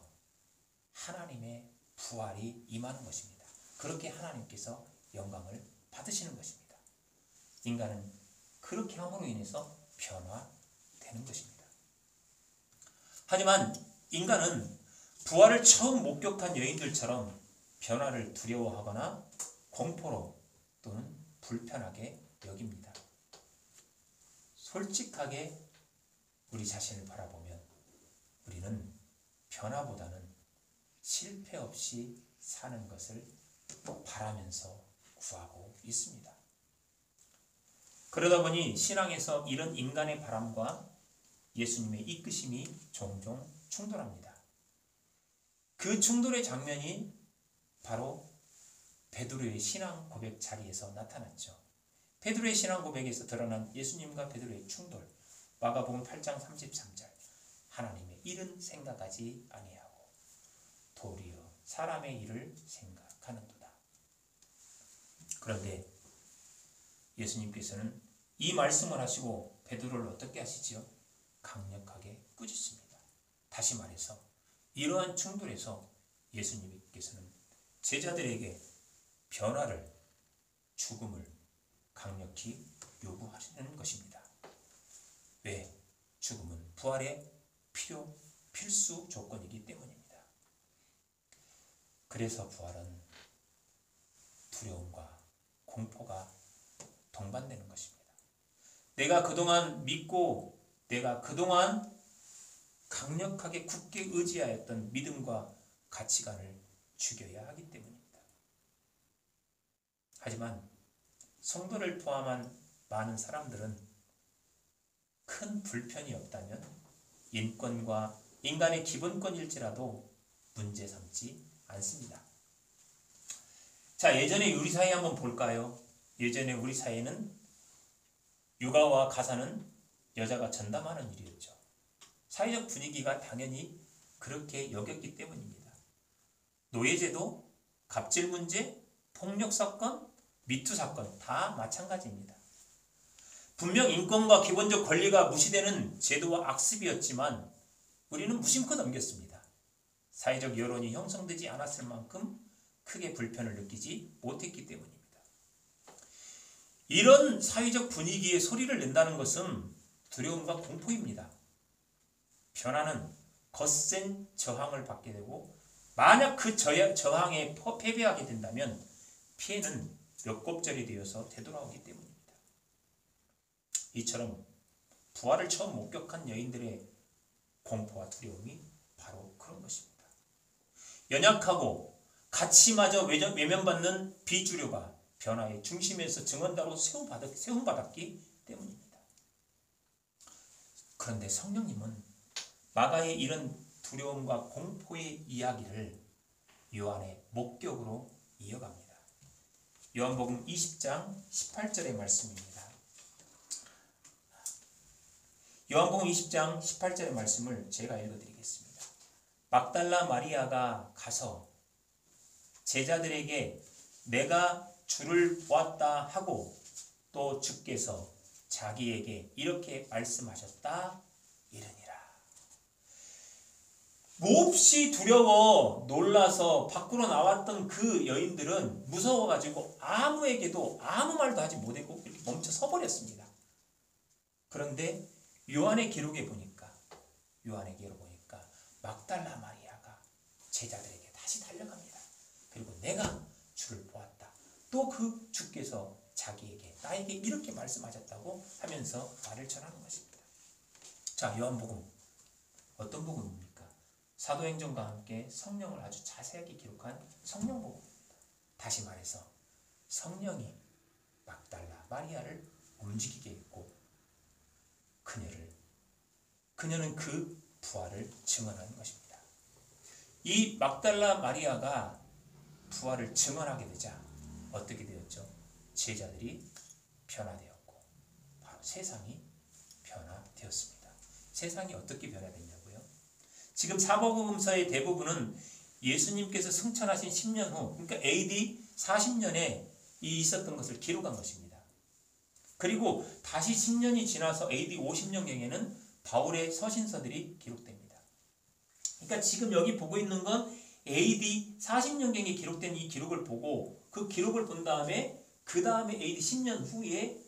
하나님의 부활이 임하는 것입니다. 그렇게 하나님께서 영광을 받으시는 것입니다. 인간은 그렇게 함으로 인해서 변화되는 것입니다. 하지만 인간은 부활을 처음 목격한 여인들처럼 변화를 두려워하거나 공포로 또는 불편하게 여깁니다. 솔직하게 우리 자신을 바라보면 우리는 변화보다는 실패 없이 사는 것을 바라면서 구하고 있습니다. 그러다 보니 신앙에서 이런 인간의 바람과 예수님의 이끄심이 종종 충돌합니다. 그 충돌의 장면이 바로 베드로의 신앙 고백 자리에서 나타났죠. 베드로의 신앙 고백에서 드러난 예수님과 베드로의 충돌, 마가복음 8장 33절, 하나님의 일은 생각하지 아니하고 도리어 사람의 일을 생각하는도다. 그런데 예수님께서는 이 말씀을 하시고 베드로를 어떻게 하시지요? 강력하게 꾸짖습니다. 다시 말해서 이러한 충돌에서 예수님께서는 제자들에게 변화를, 죽음을 강력히 요구하시는 것입니다. 왜? 죽음은 부활의 필수 조건이기 때문입니다. 그래서 부활은 두려움과 공포가 동반되는 것입니다. 내가 그동안 믿고 내가 그동안 강력하게 굳게 의지하였던 믿음과 가치관을 죽여야 하기 때문입니다. 하지만 성도를 포함한 많은 사람들은 큰 불편이 없다면 인권과 인간의 기본권일지라도 문제 삼지 않습니다. 자, 예전에 우리 사회 한번 볼까요? 예전에 우리 사회는 육아와 가사는 여자가 전담하는 일이었죠. 사회적 분위기가 당연히 그렇게 여겼기 때문입니다. 노예제도, 갑질 문제, 폭력 사건, 미투 사건 다 마찬가지입니다. 분명 인권과 기본적 권리가 무시되는 제도와 악습이었지만 우리는 무심코 넘겼습니다. 사회적 여론이 형성되지 않았을 만큼 크게 불편을 느끼지 못했기 때문입니다. 이런 사회적 분위기에 소리를 낸다는 것은 두려움과 공포입니다. 변화는 거센 저항을 받게 되고 만약 그 저항에 패배하게 된다면 피해는 몇 곱절이 되어서 되돌아오기 때문입니다. 이처럼 부활을 처음 목격한 여인들의 공포와 두려움이 바로 그런 것입니다. 연약하고 가치마저 외면받는 비주류가 변화의 중심에서 증언자로 세움받았기 때문입니다. 그런데 성령님은 마가의 이런 두려움과 공포의 이야기를 요한의 목격으로 이어갑니다. 요한복음 20장 18절의 말씀입니다. 요한복음 20장 18절의 말씀을 제가 읽어드리겠습니다. 막달라 마리아가 가서 제자들에게 내가 주를 보았다 하고 또 주께서 자기에게 이렇게 말씀하셨다 이르니라. 몹시 두려워 놀라서 밖으로 나왔던 그 여인들은 무서워가지고 아무에게도 아무 말도 하지 못하고 이렇게 멈춰 서버렸습니다. 그런데 요한의 기록에 보니까 막달라 마리아가 제자들에게 다시 달려갑니다. 그리고 내가 주를 보았다. 또 그 주께서 자기에게 나에게 이렇게 말씀하셨다고 하면서 말을 전하는 것입니다. 자, 요한복음 어떤 복음입니까? 사도행전과 함께 성령을 아주 자세하게 기록한 성령복음입니다. 다시 말해서 성령이 막달라 마리아를 움직이게 했고 그녀는 그 부활을 증언하는 것입니다. 이 막달라 마리아가 부활을 증언하게 되자 어떻게 되었죠? 제자들이 변화되었고 바로 세상이 변화되었습니다. 세상이 어떻게 변화됐냐고요? 지금 사복음서의 대부분은 예수님께서 승천하신 10년 후, 그러니까 AD 40년에 있었던 것을 기록한 것입니다. 그리고 다시 10년이 지나서 AD 50년경에는 바울의 서신서들이 기록됩니다. 그러니까 지금 여기 보고 있는 건 AD 40년경에 기록된 이 기록을 보고 그 기록을 본 다음에 그 다음에 AD 10년 후에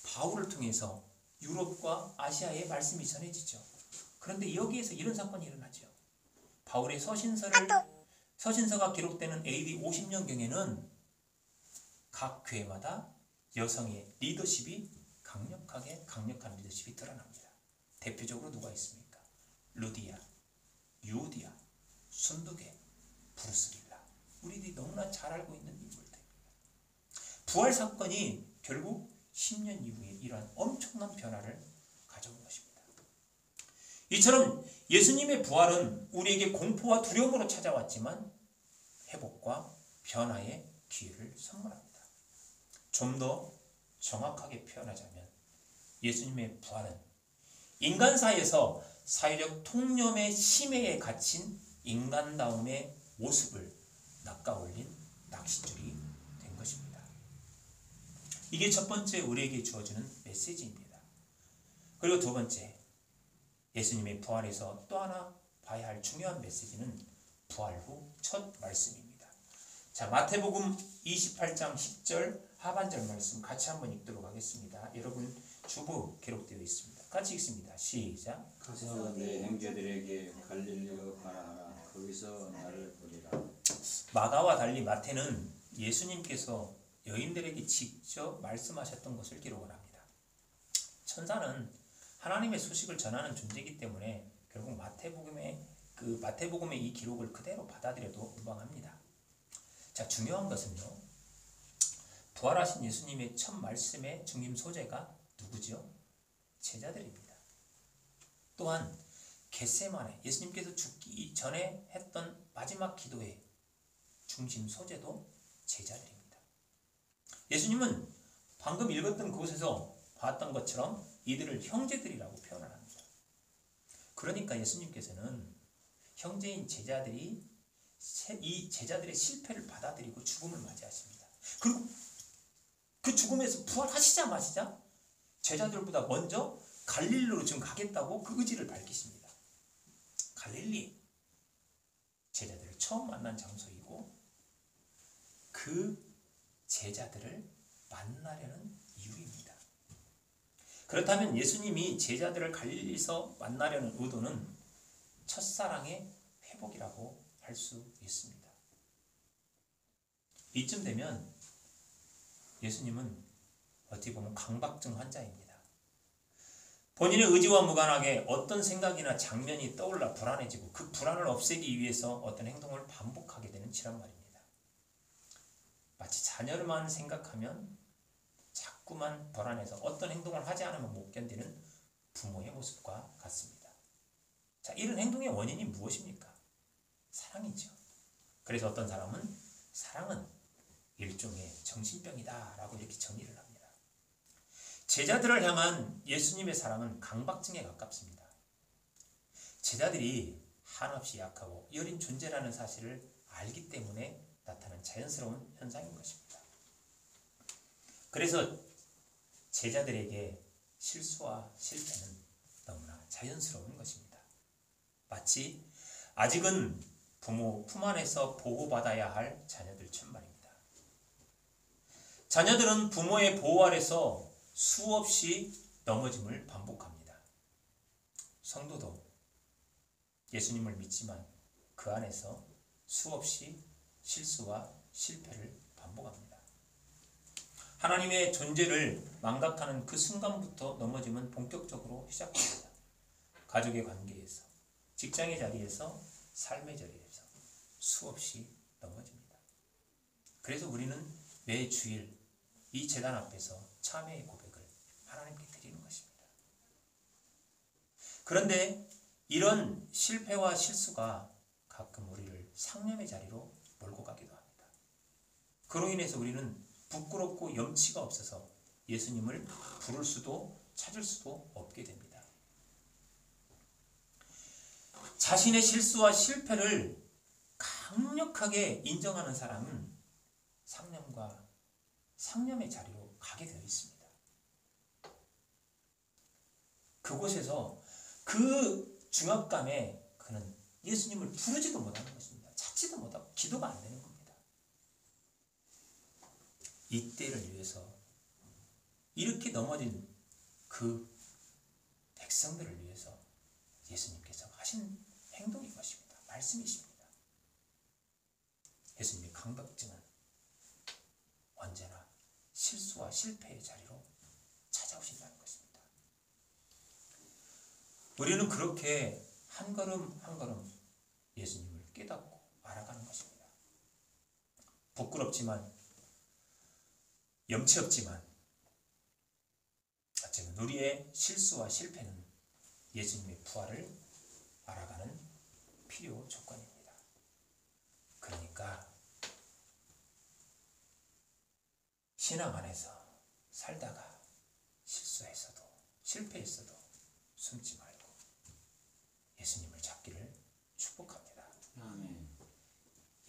바울을 통해서 유럽과 아시아에 말씀이 전해지죠. 그런데 여기에서 이런 사건이 일어나죠. 바울의 서신서가 기록되는 AD 50년경에는 각 교회마다 여성의 리더십이 강력한 리더십이 드러납니다. 대표적으로 누가 있습니까? 루디아, 유디아, 순두계, 브루스길라. 우리들이 너무나 잘 알고 있는 인물들. 부활 사건이 결국 10년 이후에 이러한 엄청난 변화를 가져온 것입니다. 이처럼 예수님의 부활은 우리에게 공포와 두려움으로 찾아왔지만 회복과 변화의 기회를 선물합니다. 좀 더 정확하게 표현하자면 예수님의 부활은 인간사에서 사회적 통념의 심해에 갇힌 인간다움의 모습을 낚아올린 낚싯줄이 된 것입니다. 이게 첫 번째 우리에게 주어지는 메시지입니다. 그리고 두 번째, 예수님의 부활에서 또 하나 봐야 할 중요한 메시지는 부활 후 첫 말씀입니다. 자, 마태복음 28장 10절 하반절 말씀 같이 한번 읽도록 하겠습니다. 여러분 주보 기록되어 있습니다. 같이 읽습니다. 시작. 가서 내 형제들에게 갈릴리로 가라. 거기서 나를 보리라. 마가와 달리 마태는 예수님께서 여인들에게 직접 말씀하셨던 것을 기록을 합니다. 천사는 하나님의 소식을 전하는 존재이기 때문에 결국 마태복음의 이 기록을 그대로 받아들여도 무방합니다. 자, 중요한 것은요, 부활하신 예수님의 첫 말씀의 중심 소재가 누구죠? 제자들입니다. 또한 겟세마네, 예수님께서 죽기 전에 했던 마지막 기도의 중심 소재도 제자들입니다. 예수님은 방금 읽었던 그곳에서 봤던 것처럼 이들을 형제들이라고 표현을 합니다. 그러니까 예수님께서는 형제인 제자들이 이 제자들의 실패를 받아들이고 죽음을 맞이하십니다. 그리고 그 죽음에서 부활하시자마자 제자들보다 먼저 갈릴리로 지금 가겠다고 그 의지를 밝히십니다. 갈릴리, 제자들을 처음 만난 장소이고 그 제자들을 만나려는 이유입니다. 그렇다면 예수님이 제자들을 갈릴리에서 만나려는 의도는 첫사랑의 회복이라고 할 수 있습니다. 이쯤 되면 예수님은 어떻게 보면 강박증 환자입니다. 본인의 의지와 무관하게 어떤 생각이나 장면이 떠올라 불안해지고 그 불안을 없애기 위해서 어떤 행동을 반복하게 되는 질환 말입니다. 마치 자녀를만 생각하면 자꾸만 불안해서 어떤 행동을 하지 않으면 못 견디는 부모의 모습과 같습니다. 자, 이런 행동의 원인이 무엇입니까? 사랑이죠. 그래서 어떤 사람은 사랑은 일종의 정신병이다 라고 이렇게 정의를 합니다. 제자들을 향한 예수님의 사랑은 강박증에 가깝습니다. 제자들이 한없이 약하고 여린 존재라는 사실을 알기 때문에 나타난 자연스러운 현상인 것입니다. 그래서 제자들에게 실수와 실패는 너무나 자연스러운 것입니다. 마치 아직은 부모 품 안에서 보호받아야 할 자녀들처럼 말입니다. 자녀들은 부모의 보호 아래서 수없이 넘어짐을 반복합니다. 성도도 예수님을 믿지만 그 안에서 수없이 실수와 실패를 반복합니다. 하나님의 존재를 망각하는 그 순간부터 넘어짐은 본격적으로 시작됩니다. 가족의 관계에서, 직장의 자리에서, 삶의 자리에서 수없이 넘어집니다. 그래서 우리는 매 주일 이 제단 앞에서 참회의 고백을 하나님께 드리는 것입니다. 그런데 이런 실패와 실수가 가끔 우리를 상념의 자리로 몰고 가기도 합니다. 그로 인해서 우리는 부끄럽고 염치가 없어서 예수님을 부를 수도 찾을 수도 없게 됩니다. 자신의 실수와 실패를 강력하게 인정하는 사람은 상념의 자리로 가게 되어 있습니다. 그곳에서 그 중압감에 그는 예수님을 부르지도 못하는 것입니다. 찾지도 못하고 기도가 안 되는 겁니다. 이때를 위해서 이렇게 넘어진 그 백성들을 위해서 예수님께서 하신 행동인 것입니다. 말씀이십니다. 예수님의 강박증은 언제나 실수와 실패의 자리로 찾아오신다는 것입니다. 우리는 그렇게 한 걸음 한 걸음 예수님을 깨닫고 알아가는 것입니다. 부끄럽지만 염치 없지만 어쩌면 우리의 실수와 실패는 예수님의 부활을 알아가는 필요 조건입니다. 그러니까 신앙 안에서 살다가 실수했어도 실패했어도 숨지 말고 예수님을 찾기를 축복합니다. 아멘.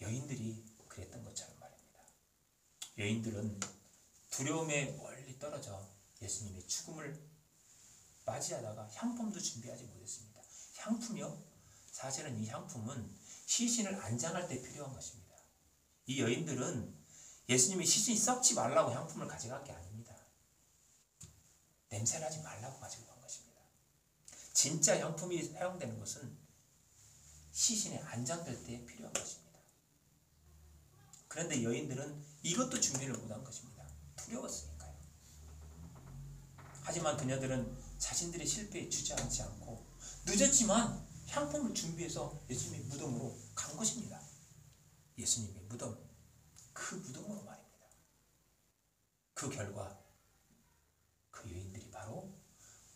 여인들이 그랬던 것처럼 말입니다. 여인들은 두려움에 멀리 떨어져 예수님의 죽음을 맞이하다가 향품도 준비하지 못했습니다. 향품이요? 사실은 이 향품은 시신을 안장할 때 필요한 것입니다. 이 여인들은 예수님이 시신이 썩지 말라고 향품을 가져간 게 아닙니다. 냄새나지 말라고 가지고 간 것입니다. 진짜 향품이 사용되는 것은 시신에 안장될 때 필요한 것입니다. 그런데 여인들은 이것도 준비를 못한 것입니다. 두려웠으니까요. 하지만 그녀들은 자신들의 실패에 주저앉지 않고 늦었지만 향품을 준비해서 예수님의 무덤으로 간 것입니다. 예수님의 무덤, 그 무덤으로 말입니다. 그 결과 그 여인들이 바로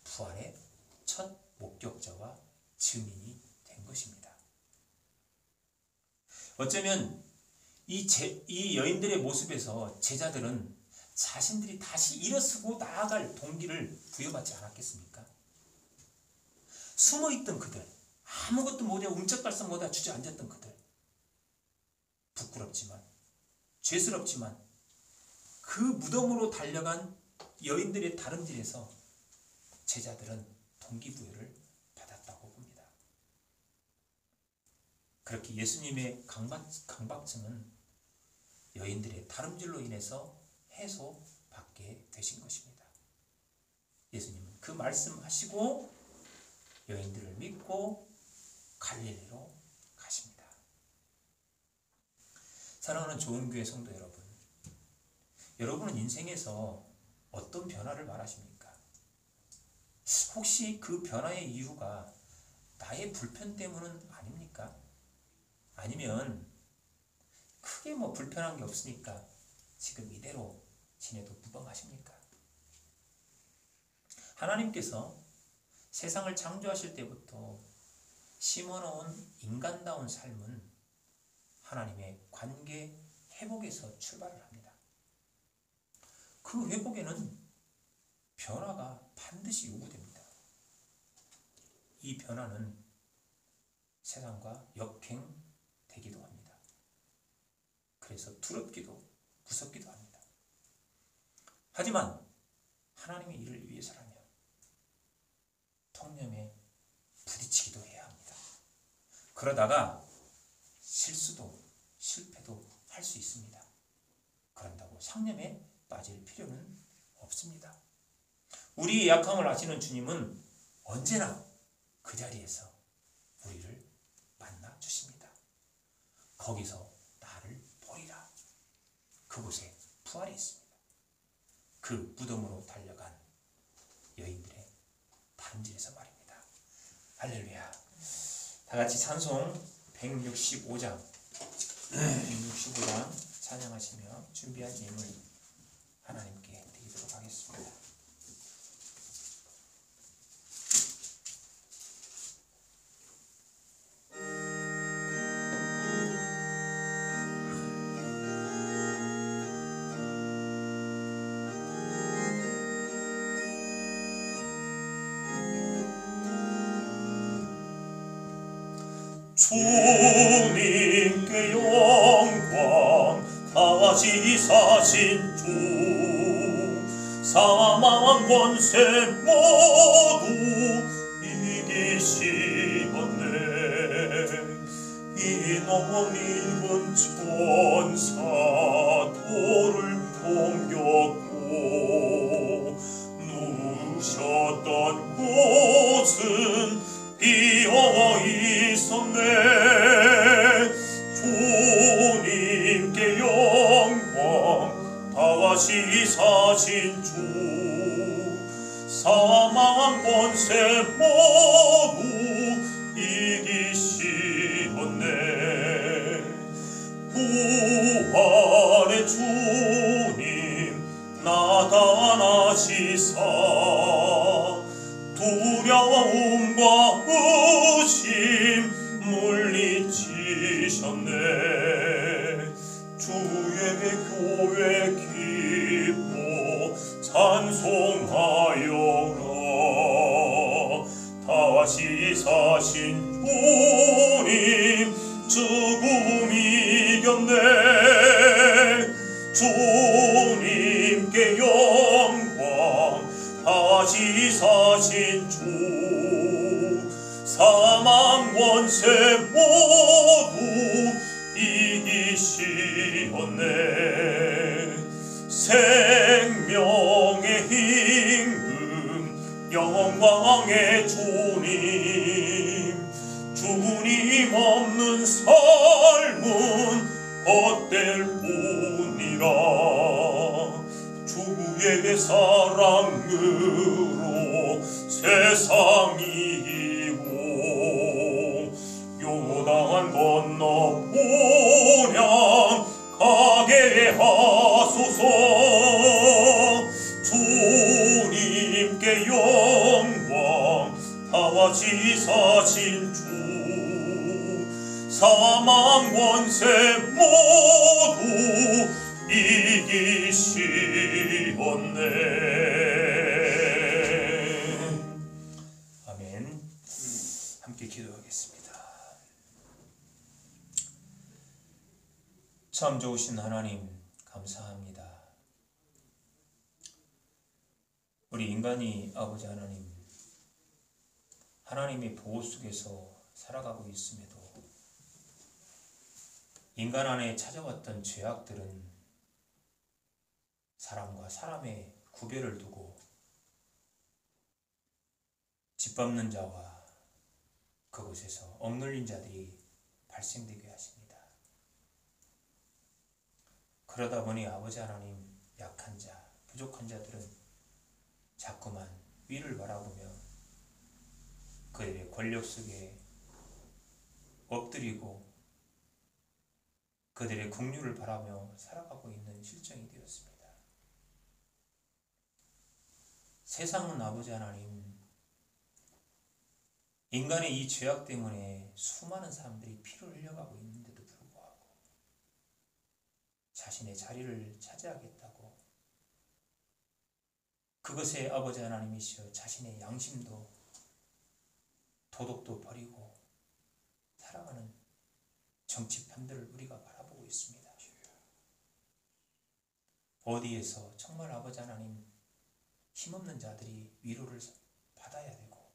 부활의 첫 목격자와 증인이 된 것입니다. 어쩌면 이 여인들의 모습에서 제자들은 자신들이 다시 일어서고 나아갈 동기를 부여받지 않았겠습니까? 숨어있던 그들, 아무것도 못해 움쩍달싹 못해 주저앉았던 그들, 부끄럽지만 죄스럽지만 그 무덤으로 달려간 여인들의 다름질에서 제자들은 동기부여를 받았다고 봅니다. 그렇게 예수님의 강박증은 여인들의 다름질로 인해서 해소받게 되신 것입니다. 예수님은 그 말씀하시고 여인들을 믿고 갈릴리로 가십니다. 사랑하는 좋은교회 성도 여러분, 여러분은 인생에서 어떤 변화를 바라십니까? 혹시 그 변화의 이유가 나의 불편 때문은 아닙니까? 아니면 크게 불편한 게 없으니까 지금 이대로 지내도 무방하십니까? 하나님께서 세상을 창조하실 때부터 심어놓은 인간다운 삶은 하나님의 관계 회복에서 출발을 합니다. 그 회복에는 변화가 반드시 요구됩니다. 이 변화는 세상과 역행되기도 합니다. 그래서 두렵기도 무섭기도 합니다. 하지만 하나님의 일을 위해서라면 통념에 부딪히기도 해야 합니다. 그러다가 실패도 할 수 있습니다. 그런다고 상념에 빠질 필요는 없습니다. 우리의 약함을 아시는 주님은 언제나 그 자리에서 우리를 만나 주십니다. 거기서 나를 보리라. 그곳에 부활이 있습니다. 그 무덤으로 달려간 여인들의 단질에서 말입니다. 할렐루야. 다 같이 찬송 165장 찬양하시며 준비한 예물 하나님께 드리도록 하겠습니다. 주님께 영광 다시 사신 주 사망 권세 모두 이기시었네. 이놈 일본 천사 돌을 옮겼고 누우셨던 곳은 비어 있었네. 주님께 영광 다시 사신 주 사망 권세 모두 이기시었네. 부활의 주님 나타나시사 두려움과 의심 물리치셨네. 주의 교회 기뻐 찬송하여라. 다시 사신 주님 죽음 이겼네. 주님께 영광 다시 사신 주 사망 권세 모두 이기시었네. 생명의 임금 영광의 주님 없는 삶은 헛될 뿐이라. 주의 사랑으로 세상이 이고 요단 건너 보냥 가게 하소서. 주님께 영광 다시 사신 주 사망 권세 모두 이기시었네. 아멘. 함께 기도하겠습니다. 참 좋으신 하나님 감사합니다. 우리 인간이 아버지 하나님의 보호 속에서 살아가고 있음에도 인간 안에 찾아왔던 죄악들은 사람과 사람의 구별을 두고 짓밟는 자와 그곳에서 억눌린 자들이 발생되게 하십니다. 그러다 보니 아버지 하나님 약한 자, 부족한 자들은 자꾸만 위를 바라보며 그들의 권력 속에 엎드리고 그들의 긍휼을 바라며 살아가고 있는 실정이 되었습니다. 세상은 아버지 하나님, 인간의 이 죄악 때문에 수많은 사람들이 피를 흘려가고 있는데도 불구하고 자신의 자리를 차지하겠다고 그것에 아버지 하나님이시여 자신의 양심도 도덕도 버리고 살아가는 정치판들을 우리가 바라보고 있습니다. 어디에서 정말 아버지 하나님 힘없는 자들이 위로를 받아야 되고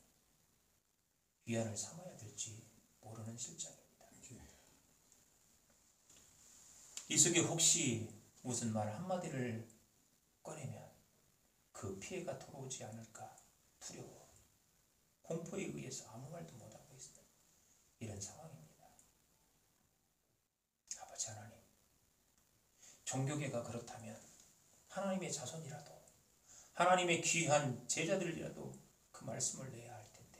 위안을 삼아야 될지 모르는 실정입니다. 이 속에 혹시 무슨 말 한마디를 꺼내면 그 피해가 돌아오지 않을까 두려워 공포에 의해서 아무 말도 못하고 있는 이런 상황입니다. 아버지 하나님, 종교계가 그렇다면 하나님의 자손이라도 하나님의 귀한 제자들이라도 그 말씀을 내야 할 텐데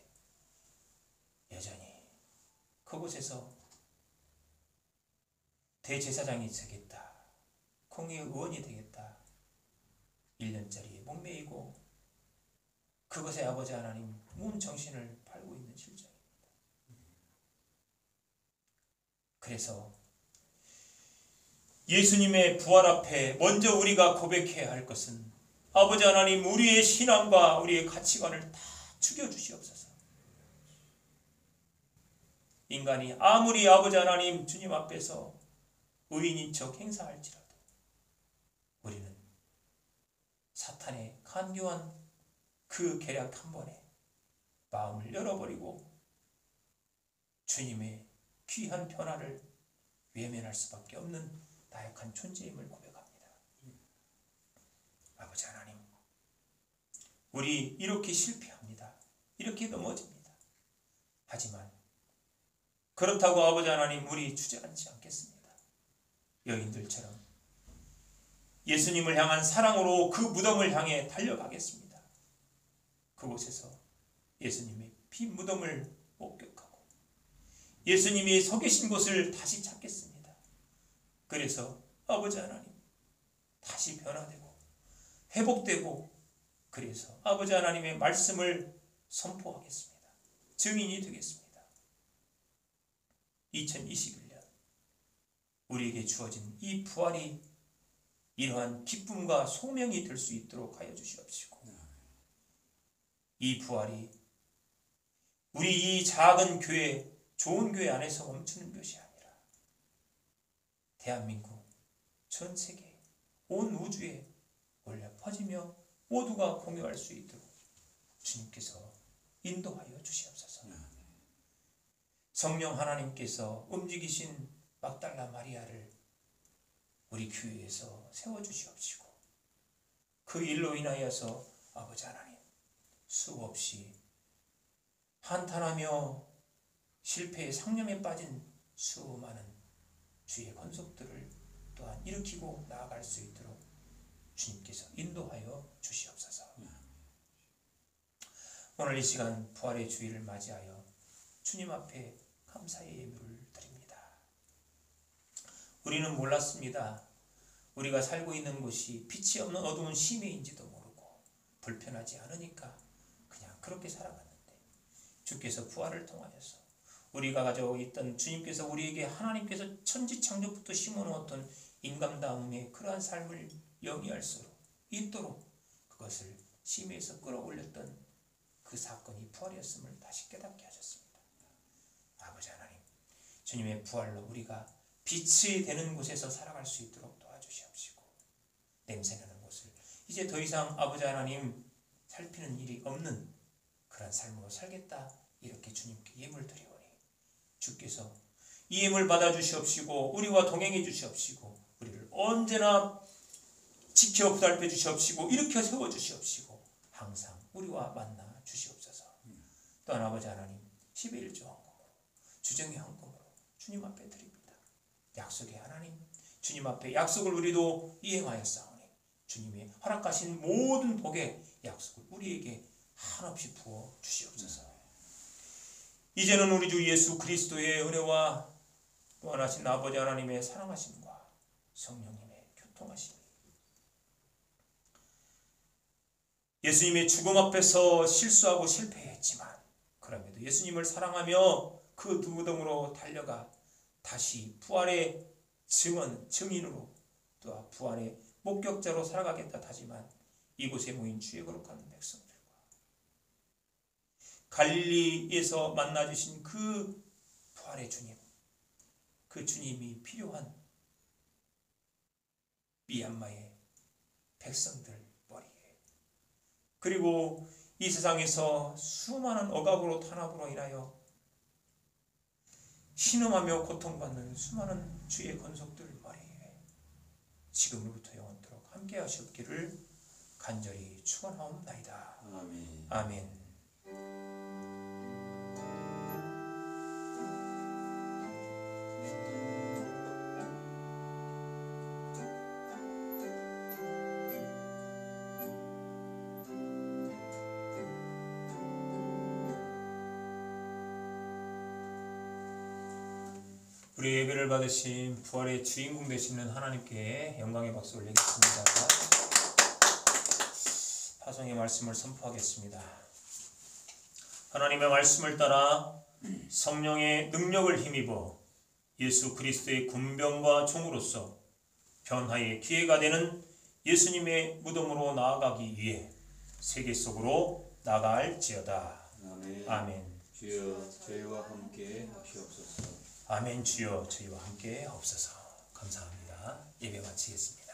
여전히 그곳에서 대제사장이 되겠다, 공의 의원이 되겠다, 1년짜리에 목매이고 그것에 아버지 하나님 온 정신을 팔고 있는 실정입니다. 그래서 예수님의 부활 앞에 먼저 우리가 고백해야 할 것은 아버지 하나님, 우리의 신앙과 우리의 가치관을 다 죽여주시옵소서. 인간이 아무리 아버지 하나님 주님 앞에서 의인인 척 행사할지라도 우리는 사탄의 간교한 그 계략 한 번에 마음을 열어버리고 주님의 귀한 변화를 외면할 수밖에 없는 나약한 존재임을 고백합니다. 아버지 하나님, 우리 이렇게 실패합니다. 이렇게 넘어집니다. 하지만 그렇다고 아버지 하나님 우리 주저앉지 않겠습니다. 여인들처럼 예수님을 향한 사랑으로 그 무덤을 향해 달려가겠습니다. 그곳에서 예수님의 피 무덤을 목격하고 예수님이 서 계신 곳을 다시 찾겠습니다. 그래서 아버지 하나님 다시 변화되고 회복되고 그래서 아버지 하나님의 말씀을 선포하겠습니다. 증인이 되겠습니다. 2021년 우리에게 주어진 이 부활이 이러한 기쁨과 소명이 될 수 있도록 하여 주시옵시고 이 부활이 우리 이 작은 교회, 좋은 교회 안에서 멈추는 것이 아니라 대한민국, 전 세계, 온 우주에 올려 퍼지며 모두가 공유할 수 있도록 주님께서 인도하여 주시옵소서. 성령 하나님께서 움직이신 막달라 마리아를 우리 교회에서 세워주시옵시고 그 일로 인하여서 아버지 하나님 수없이 한탄하며 실패의 상념에 빠진 수많은 주의 권속들을 또한 일으키고 나아갈 수 있도록 주님께서 인도하여 주시옵소서. 오늘 이 시간 부활의 주일을 맞이하여 주님 앞에 감사의 예물을 드립니다. 우리는 몰랐습니다. 우리가 살고 있는 곳이 빛이 없는 어두운 심해인지도 모르고 불편하지 않으니까 그냥 그렇게 살아갔는데 주께서 부활을 통하여서 우리가 가지고 있던 주님께서 우리에게 하나님께서 천지창조부터 심어놓았던 인간다움의 그러한 삶을 영위할 수 있도록 그것을 심해에서 끌어올렸던 그 사건이 부활이었음을 다시 깨닫게 하셨습니다. 아버지 하나님, 주님의 부활로 우리가 빛이 되는 곳에서 살아갈 수 있도록 도와주시옵시고 냄새나는 곳을 이제 더 이상 아버지 하나님 살피는 일이 없는 그런 삶으로 살겠다 이렇게 주님께 예물 드리오니 주께서 이 예물 받아주시옵시고 우리와 동행해 주시옵시고 우리를 언제나 지켜 보살펴 주시옵시고 일으켜 세워 주시옵시고 항상 우리와 만나 주시옵소서. 또한 아버지 하나님 11조 헌금으로 주정의 헌금으로 주님 앞에 드립니다. 약속의 하나님 주님 앞에 약속을 우리도 이행하였사오니 주님의 허락하신 모든 복의 약속을 우리에게 한없이 부어 주시옵소서. 이제는 우리 주 예수 그리스도의 은혜와 또한하신 아버지 하나님의 사랑하심과 성령님의 교통하심이 예수님의 죽음 앞에서 실수하고 실패했지만 그럼에도 예수님을 사랑하며 그 무덤으로 달려가 다시 부활의 증인으로 또 부활의 목격자로 살아가겠다 하지만 이곳에 모인 주의 거룩한 백성들과 갈릴리에서 만나주신 그 부활의 주님, 그 주님이 필요한 미얀마의 백성들 머리에, 그리고 이 세상에서 수많은 억압으로 탄압으로 인하여 신음하며 고통받는 수많은 주의 권속들 머리에 지금으로부터 영원토록 함께 하시옵기를 간절히 축원하옵나이다. 아멘. 아멘. 우리 예배를 받으신 부활의 주인공 되시는 하나님께 영광의 박수 올리겠습니다. 파송의 말씀을 선포하겠습니다. 하나님의 말씀을 따라 성령의 능력을 힘입어 예수 그리스도의 군병과 종으로서 변화의 기회가 되는 예수님의 무덤으로 나아가기 위해 세계 속으로 나아갈지어다. 아멘. 아멘. 주여 저희와 함께 하시옵소서. 아멘. 주여 저희와 함께 하옵소서. 감사합니다. 예배 마치겠습니다.